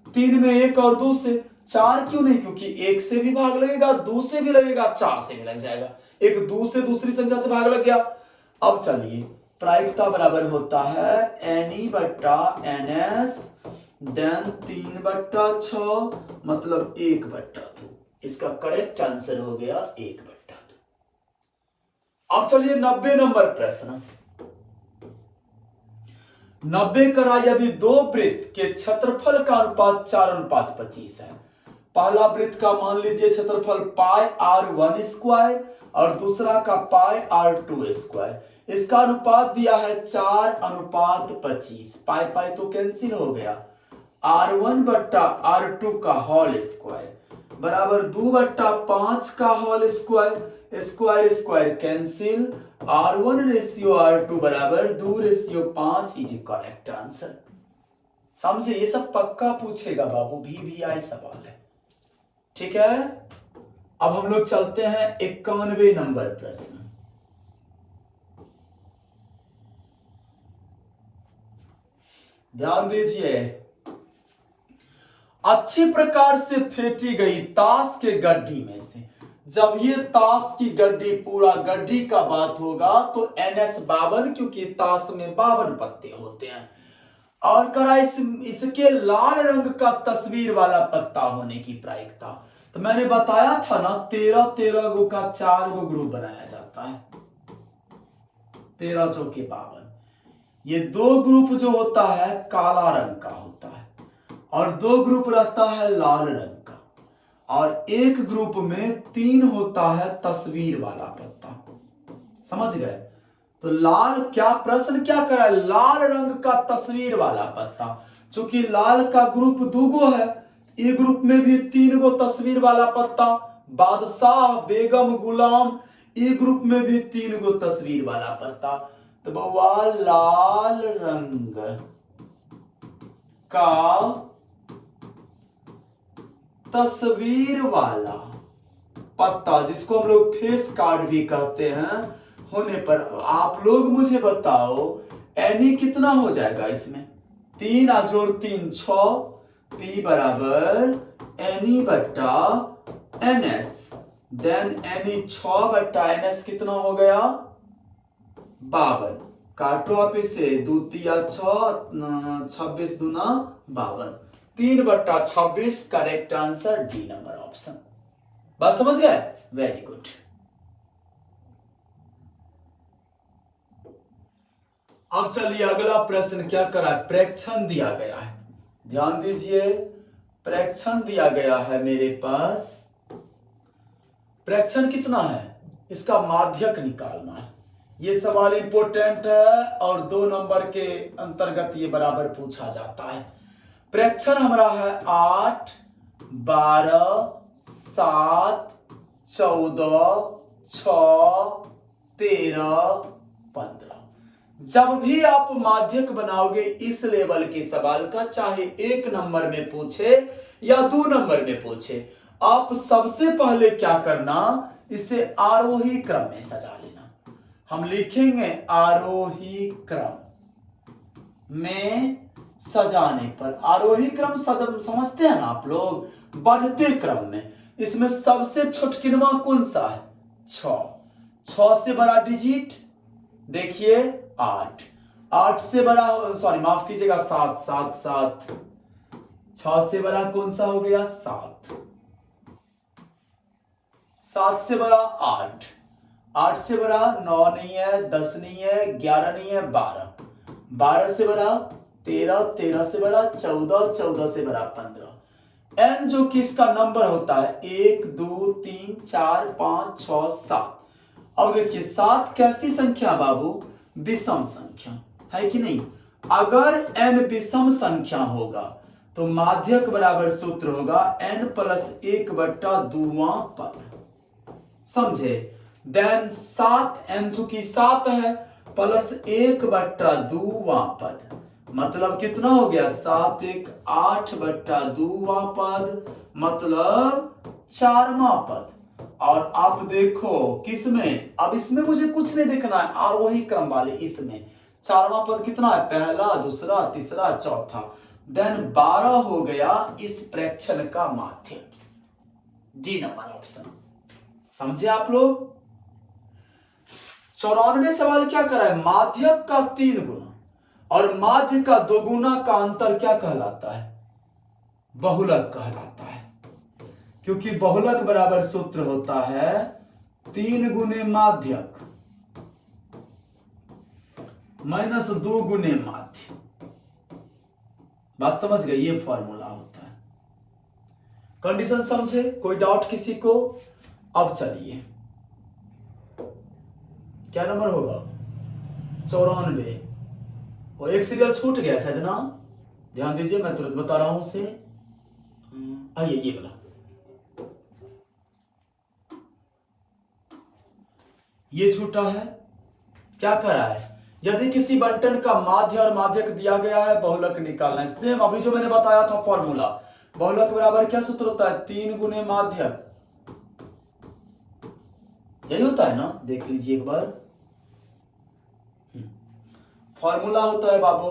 3 में 1 और 2 से, 4 क्यों नहीं, क्योंकि 1 से भी भाग लगेगा, 2 से भी लगेगा, 4 से भी लग जाएगा, एक 2 से दूसरी संख्या से भाग लग गया। अब चलिए प्रायिकता बराबर होता है एनई बट्टा एनएस देन 3/6 मतलब 1/2। इसका करेक्ट आंसर हो गया 1/2। अब चलिए 90 नंबर प्रश्न। 90 करा यदि दो वृत्त के क्षेत्रफल का अनुपात 4:25 है, पहला वृत्त का मान लीजिए क्षेत्रफल पाई r1 स्क्वायर और दूसरा का पाई r2 स्क्वायर, इसका अनुपात दिया है 4:25, पाई पाई तो कैंसिल हो गया, r1 बट्टा r2 का होल स्क्वायर बराबर 2/5 का whole square, square square cancel, R1 ratio R2 बराबर 2 रेशियो 5 इज करेक्ट आंसर। समझे, ये सब पक्का पूछेगा बाबू, VVI सवाल है। ठीक है, अब हम लोग चलते हैं 91 नंबर प्रश्न। ध्यान दीजिए, अच्छी प्रकार से फेंटी गई ताश के गड्डी में से, जब ये ताश की गड्डी, पूरा गड्डी का बात होगा तो NS 52, क्योंकि ताश में 52 पत्ते होते हैं, और करा इसके लाल रंग का तस्वीर वाला पत्ता होने की प्रायिकता। तो मैंने बताया था ना 13 गो का 4 गो ग्रुप बनाया जाता है, 13 चौके 52। ये 2 ग्रुप जो होता है काला रंग का होता है, और 2 ग्रुप रहता है लाल रंग का, और एक ग्रुप में 3 होता है तस्वीर वाला पत्ता। समझ गए? तो लाल, क्या प्रश्न क्या करा है, लाल रंग का तस्वीर वाला पत्ता, चूंकि लाल का ग्रुप 2 गो है, ए ग्रुप में भी 3 गो तस्वीर वाला पत्ता, बादशाह बेगम गुलाम, ए ग्रुप में भी 3 गो तस्वीर वाला पत्ता। तो बउआ लाल रंग का तस्वीर वाला पत्ता, जिसको हम लोग फेस कार्ड भी कहते हैं, होने पर आप लोग मुझे बताओ एनी कितना हो जाएगा इसमें? 3 जोड़ 3 6, P बराबर एनी बट्टा NS, देन एनी 6 बट्टा NS कितना हो गया? 52। काटो आप इसे, 2 तिया 6, 26 दूना 52, 3 बट्टा 26 correct answer D number option. बात समझ गए? Very good. अब चलिए अगला प्रश्न क्या करा है, प्रेक्षण दिया गया है। ध्यान दीजिए, प्रेक्षण दिया गया है मेरे पास। प्रेक्षण कितना है, इसका माध्यक निकालना है। ये सवाल इंपोर्टेंट है और 2 नंबर के अंतर्गत ये बराबर पूछा जाता है। प्रेक्षण हमारा है 8, 12, 7, 14, 6, 13, 15। जब भी आप माध्यक बनाओगे इस लेवल के सवाल का, चाहे 1 नंबर में पूछे या 2 नंबर में पूछे, आप सबसे पहले क्या करना, इसे आरोही क्रम में सजा लेना। हम लिखेंगे आरोही क्रम में सजाने पर, आरोही क्रम समझते हैं ना आप लोग, बढ़ते क्रम में। इसमें सबसे छोटकिनवा कौन सा है? 6 से बड़ा डिजिट देखिए 8, 8 से बड़ा, सॉरी माफ कीजिएगा 7, 7 7, 6 से बड़ा कौन सा हो गया? 7, 7 से बड़ा 8, 8 से बड़ा 9 नहीं है, 10 नहीं है, 11 नहीं है, 12, 12 से बड़ा 13, 13 से बड़ा 14, 14 से बड़ा 15। n जो कि इसका नंबर होता है 1 2 3 4 5 6 7। अब देखिए 7 कैसी संख्या बाबू? विषम संख्या है कि नहीं? अगर n विषम संख्या होगा तो माध्यक बराबर सूत्र होगा n प्लस 1 बट्टा 2वां पद। समझे? देन 7, n चूंकि 7 है, प्लस 1 बट्टा 2वां पद, मतलब कितना हो गया? 7 1 8 बट्टा 2वां पद, मतलब 4वां पद। और आप देखो किसमें, अब इसमें मुझे कुछ नहीं देखना है, आरोही क्रम वाले इसमें 4वां पद कितना है? पहला, दूसरा, तीसरा, चौथा। देन 12 हो गया इस प्रेक्षण का माध्यक, डी नंबर ऑप्शन। समझे आप लोग? 94 सवाल क्या करा है, माध्यक का 3 गुना और माध्य का 2 गुना का अंतर क्या कहलाता है? बहुलक कहलाता है, क्योंकि बहुलक बराबर सूत्र होता है 3 गुने माध्यक माइनस 2 गुने माध्य। बात समझ गए? ये फॉर्मूला होता है। कंडीशन समझे? कोई डाउट किसी को? अब चलिए, क्या नंबर होगा? 94। वो एक सीरियल छूट गया शायद ना, ध्यान दीजिए, मैं तुरंत बता रहा हूं उसे। आइए ये वाला, ये झूठा है। क्या करा है, यदि किसी बंटन का माध्य और माध्यक दिया गया है, बहुलक निकालना है। सेम अभी जो मैंने बताया था फॉर्मूला, बहुलक बराबर क्या सूत्र होता है, 3 गुने माध्यक, यही होता है ना, देख लीजिए एक बार। फॉर्मूला होता है बाबू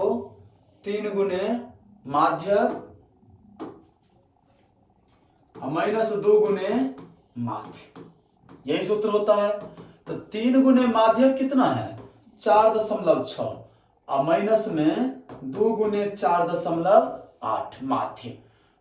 3 गुने माध्यक माइनस 2 गुने माध्य, यही सूत्र होता है। तो 3 गुने माध्यक कितना है, 4.6 और माइनस में 2 गुने 4.8 माध्य।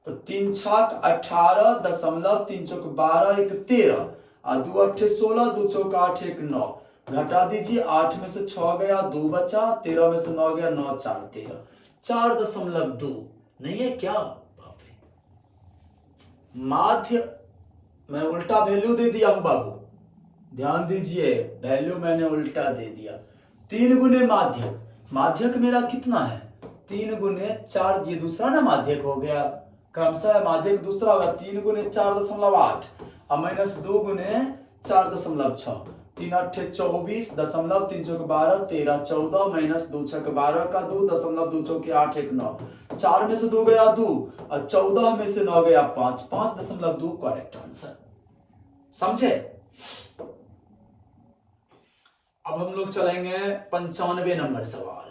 तो 3 छाक 18 दशमलव 3 चौक 12 1 13 और 2 अट्ठे 16 2 चौक 8 1 9, घटा दीजिए, 8 में से 6 गया 2 बचा, 13 में से 9 गया 9 4 13, 4.2 नहीं है क्या बापरे। माध्य मैं उल्टा वैल्यू दे दिया हूं बाबू, ध्यान दीजिए, वैल्यू मैंने उल्टा दे दिया। 3 गुने माध्यक, माध्यक मेरा कितना है 3 गुने 4, ये दूसरा ना माध्यक हो गया, क्रमशः माध्यक दूसरा होगा 3 गुने 4.8 और माइनस 2 गुने 4.6, 3 अट्ठे 24 दशमलव 3 चौक 12 13 14 माइनस 2 छक 12 का 2 दशमलव 2 चौके 8 1 9, 4 में से 2 गया 2 और 14 में से 9 गया 5, 5.2 करेक्ट आंसर। समझे। अब हम लोग चलेंगे 95 नंबर सवाल।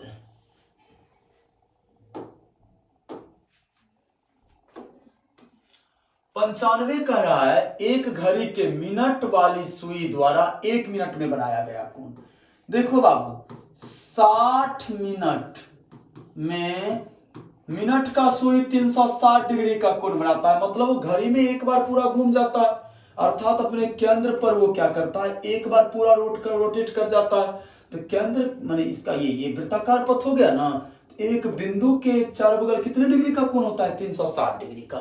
95 कह रहा है, एक घड़ी के मिनट वाली सुई द्वारा 1 मिनट में बनाया गया कोण। देखो बाबू 60 मिनट में मिनट का सुई 360 डिग्री का कोण बनाता है, मतलब वो घड़ी में एक बार पूरा घूम जाता है, अर्थात अपने केंद्र पर वो क्या करता है, एक बार पूरा रोटेट कर जाता है। तो केंद्र माने इसका ये वृत्ताकार पथ हो गया ना, एक बिंदु के चारों बगल कितने डिग्री का कोण होता है, 360 डिग्री का।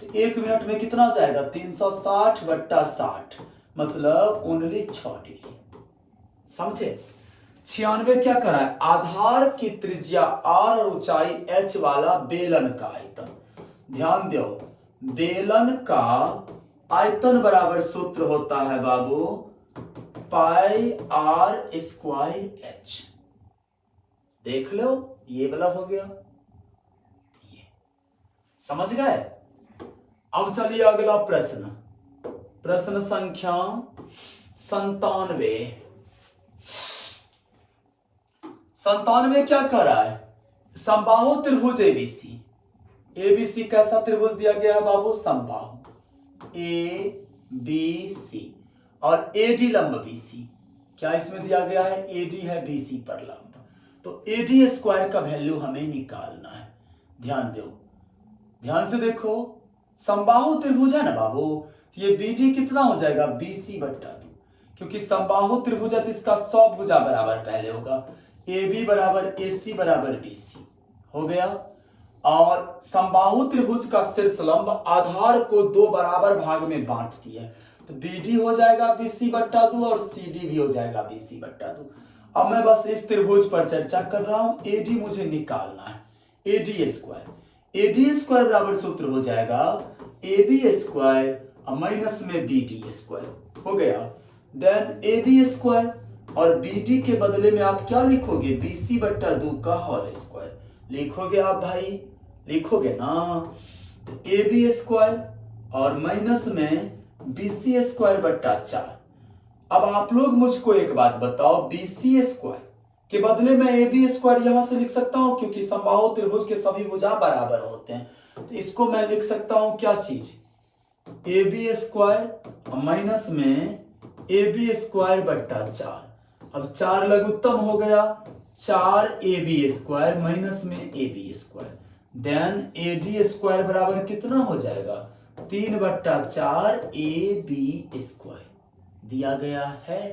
तो 1 मिनट में कितना हो जाएगा, 360 बट्टा 60 मतलब ओनली 6 डिग्री। समझे। 96 क्या करा है, आधार की त्रिज्या r और ऊंचाई h वाला बेलन का आयतन। ध्यान दो, बेलन का आयतन बराबर सूत्र होता है बाबू पाई r स्क्वायर h। देख लो ये वाला हो गया, ये समझ गए। अब चलिए अगला प्रश्न, प्रश्न संख्या 97। 97 क्या कर रहा है, समबाहु त्रिभुज एबीसी। एबीसी कैसा त्रिभुज दिया गया है बाबू, समबाहु ए बी सी और एडी लंब बीसी। क्या इसमें दिया गया है, एडी है बीसी पर लंब, तो एडी स्क्वायर का वैल्यू हमें निकालना है। ध्यान दो, ध्यान से देखो, समबाहु त्रिभुज है ना बाबू, तो ये बीडी कितना हो जाएगा, बीसी बट्टा 2, क्योंकि समबाहु त्रिभुज है तो इसका 100 भुजा बराबर पहले होगा, ए बी बराबर ए सी बराबर बी सी हो गया। और समबाहु त्रिभुज का शीर्ष लंब आधार को 2 बराबर भाग में बांट दिया, तो बीडी हो जाएगा बीसी बट्टा 2 और सीडी भी हो जाएगा बीसी बट्टा 2। अब मैं बस इस त्रिभुज पर चर्चा कर रहा हूं, एडी मुझे निकालना है, एडी स्क्वायर। एडी स्क्वायर बराबर सूत्र हो जाएगा ए बी स्क्वायर माइनस में बी डी स्क्वायर हो गया। देन ए बी स्क्वायर और बी डी के बदले में आप क्या लिखोगे, बी सी बट्टा 2 का होल स्क्वायर लिखोगे आप भाई, लिखोगे ना। तो ए बी स्क्वायर और माइनस में बी सी स्क्वायर बट्टा 4। अब आप लोग मुझको एक बात बताओ, बी सी स्क्वायर के बदले में ए बी स्क्वायर यहां से लिख सकता हूं, क्योंकि समबाहु त्रिभुज के सभी भुजा बराबर होते हैं, तो इसको मैं लिख सकता हूं क्या चीज, ए बी स्क्वायर माइनस में ए बी स्क्वायर बट्टा 4। अब 4 लघुत्तम हो गया, 4 ए बी स्क्वायर माइनस में A B square, then A D square बराबर कितना हो जाएगा, 3 बट्टा 4 ए बी स्क्वायर दिया गया है।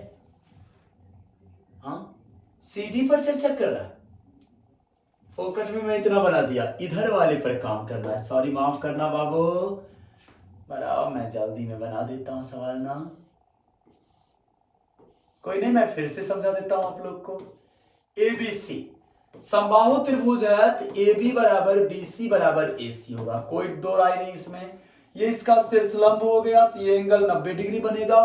हाँ सीडी पर चर्चा कर रहा है, फोकट में मैं इतना बना दिया, इधर वाले पर काम कर रहा है, सॉरी माफ करना बाबू, बराबर मैं जल्दी में बना देता हूं सवाल ना, कोई नहीं, मैं फिर से समझा देता हूं आप लोग को। एबीसी समबाहु त्रिभुज है, तो ए बी बराबर बी सी बराबर ए सी होगा, कोई दो राय नहीं इसमें। ये इसका शीर्ष लंब हो गया, तो ये एंगल 90 डिग्री बनेगा,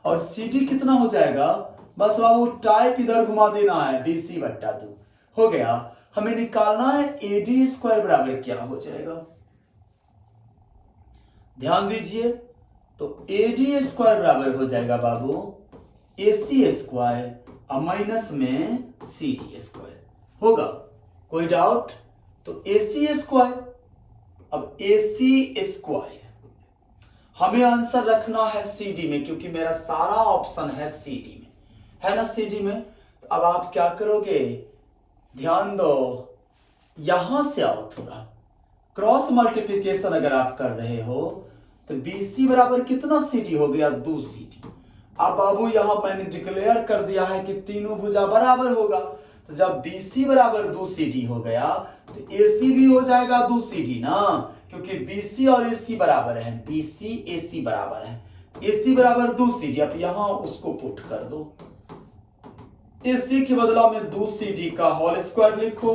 और सी डी कितना हो जाएगा, बस बाबू टाइप इधर घुमा देना है, BC बट्टा 2 हो गया। हमें निकालना है AD स्क्वायर बराबर क्या हो जाएगा, ध्यान दीजिए। तो AD स्क्वायर बराबर हो जाएगा बाबू AC स्क्वायर और माइनस में CD स्क्वायर होगा, कोई डाउट। तो AC स्क्वायर, अब AC स्क्वायर हमें आंसर रखना है CD में, क्योंकि मेरा सारा ऑप्शन है CD में, है ना CD में। तो अब आप क्या करोगे, ध्यान दो, यहां से आओ थोड़ा, क्रॉस मल्टीप्लिकेशन अगर आप कर रहे हो तो BC बराबर कितना CD हो गया, 2 CD। अब बाबू यहां मैंने डिक्लेयर कर दिया है कि तीनों भुजा बराबर होगा, तो जब BC बराबर 2 CD हो गया तो AC भी हो जाएगा 2 CD ना, क्योंकि BC और AC बराबर है, BC AC बराबर है, AC बराबर 2 CD। अब यहां उसको पुट कर दो, AC के बदला में 2 CD का होल स्क्वायर लिखो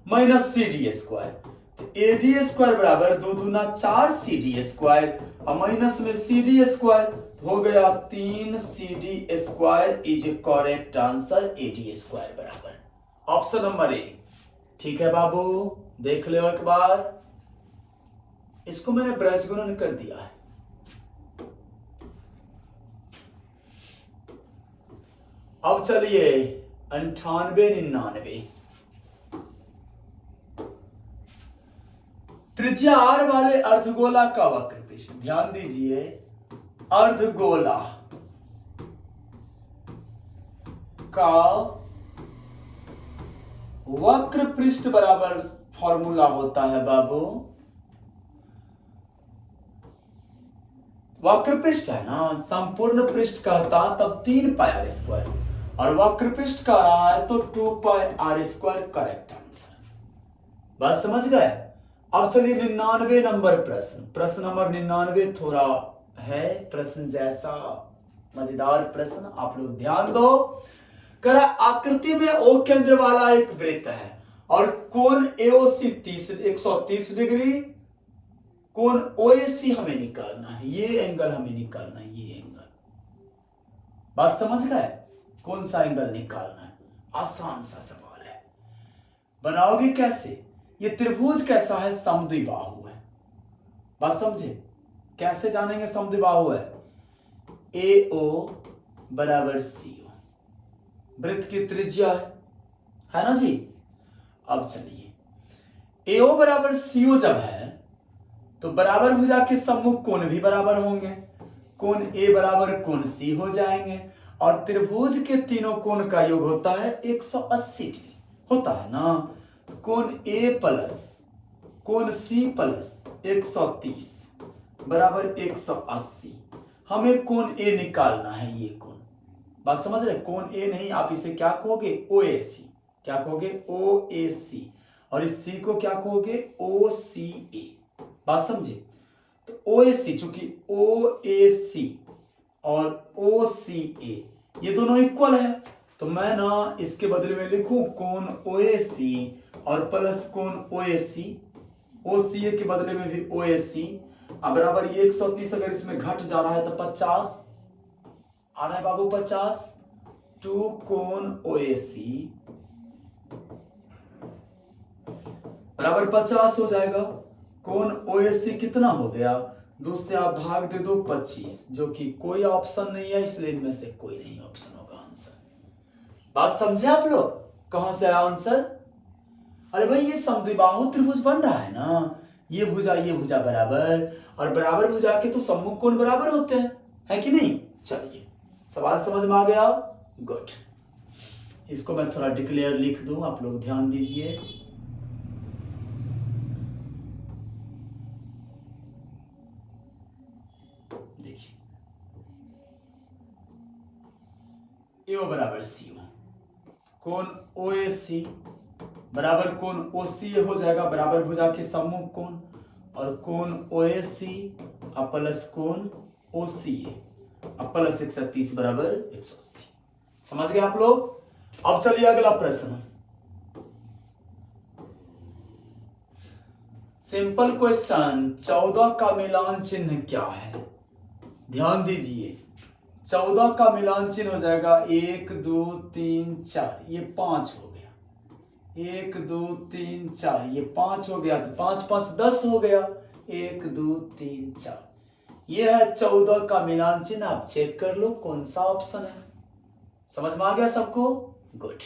minus CD square. AD square बराबर 2 दूना 4 CD स्क्वायर और माइनस में CD स्क्वायर हो गया 3 CD square is correct answer, AD square बराबर ऑप्शन नंबर ए। ठीक है बाबू, देख लो एक बार, इसको मैंने ब्रज गुणन कर दिया है। अब चलिए 98 99, त्रिज्या R वाले अर्धगोला का वक्र पृष्ठ, ध्यान दीजिए, अर्धगोला का वक्र पृष्ठ बराबर फॉर्मूला होता है बाबू, वक्र पृष्ठ है ना, संपूर्ण पृष्ठ कहता तब 3 पाई आर स्क्वायर, और वक्र पृष्ठ कह रहा है तो 2 पाई आर स्क्वायर करेक्ट आंसर। बस समझ गए। अब चलिए 99 नंबर प्रश्न, प्रश्न नंबर 99 थोड़ा है प्रश्न जैसा मजेदार प्रश्न, आप लोग ध्यान दो। करा आकृति में O केंद्र वाला एक वृत्त है और कोण AOC 130 डिग्री, कोण OAC हमें निकालना है, ये एंगल हमें निकालना है, ये एंगल, बात समझ गए, कौन सा एंगल निकालना है, आसान सा सवाल है। बनाओगे कैसे, ये त्रिभुज कैसा है, समद्विबाहु है, बात समझे, कैसे जानेंगे समद्विबाहु है, AO बराबर CO, वृत्त की त्रिज्या है ना जी। अब चलिए AO बराबर CO जब है तो बराबर भुजा के सम्मुख कोण भी बराबर होंगे, कोण A बराबर कोण C हो जाएंगे, और त्रिभुज के तीनों कोण का योग होता है 180 डिग्री होता है ना, कोण A प्लस कोण C प्लस 130 बराबर 180। हमें कोण A निकालना है, ये कोण, बात समझ रहे, कोण A नहीं, आप इसे क्या कहोगे, OAC, क्या कहोगे, OAC, और इस C को क्या कहोगे, OCA, बात समझे। तो OAC, चूंकि OAC और OCA ये दोनों इक्वल है, तो मैं ना इसके बदले में लिखूं कोण OAC और प्लस कोण OAC, OCA के बदले में भी OAC, अब बराबर ये 130 अगर इसमें घट जा रहा है तो 50 आ रहा है बाबू, 50 टू कोण OAC बराबर 50 हो जाएगा, कोण OAC कितना हो गया, 2 से आप भाग दे दो 25, जो कि कोई ऑप्शन नहीं है, इसलिए इनमें से कोई नहीं ऑप्शन होगा आंसर। बात समझे आप लोग, कहां से आया आंसर, अरे भाई ये समद्विबाहु त्रिभुज बन रहा है ना, ये भुजा बराबर, और बराबर भुजा के तो सम्मुख कोण बराबर होते हैं, है कि नहीं। चलिए सवाल समझ में आ गया, गुड। इसको मैं थोड़ा डिक्लेयर लिख दूं, आप लोग ध्यान दीजिए, देखिए AO बराबर CO, कोण OAC बराबर कोण OCA हो जाएगा, बराबर भुजा के सम्मुख कोण, और कोण OAC प्लस कोण OCA प्लस 130 बराबर 180, समझ गए आप लोग। अब चलिए अगला प्रश्न, सिंपल क्वेश्चन, 14 का मिलान चिन्ह क्या है, ध्यान दीजिए, 14 का मिलान चिन्ह हो जाएगा 1 2 3 4, ये 5 हो गया। 1 2 3 4, ये 5 हो गया, तो 5 5 10 हो गया। 1 2 3 4, ये है 14 का मिलान चिन्ह। आप चेक कर लो कौन सा ऑप्शन है। समझ में आ गया सबको? गुड।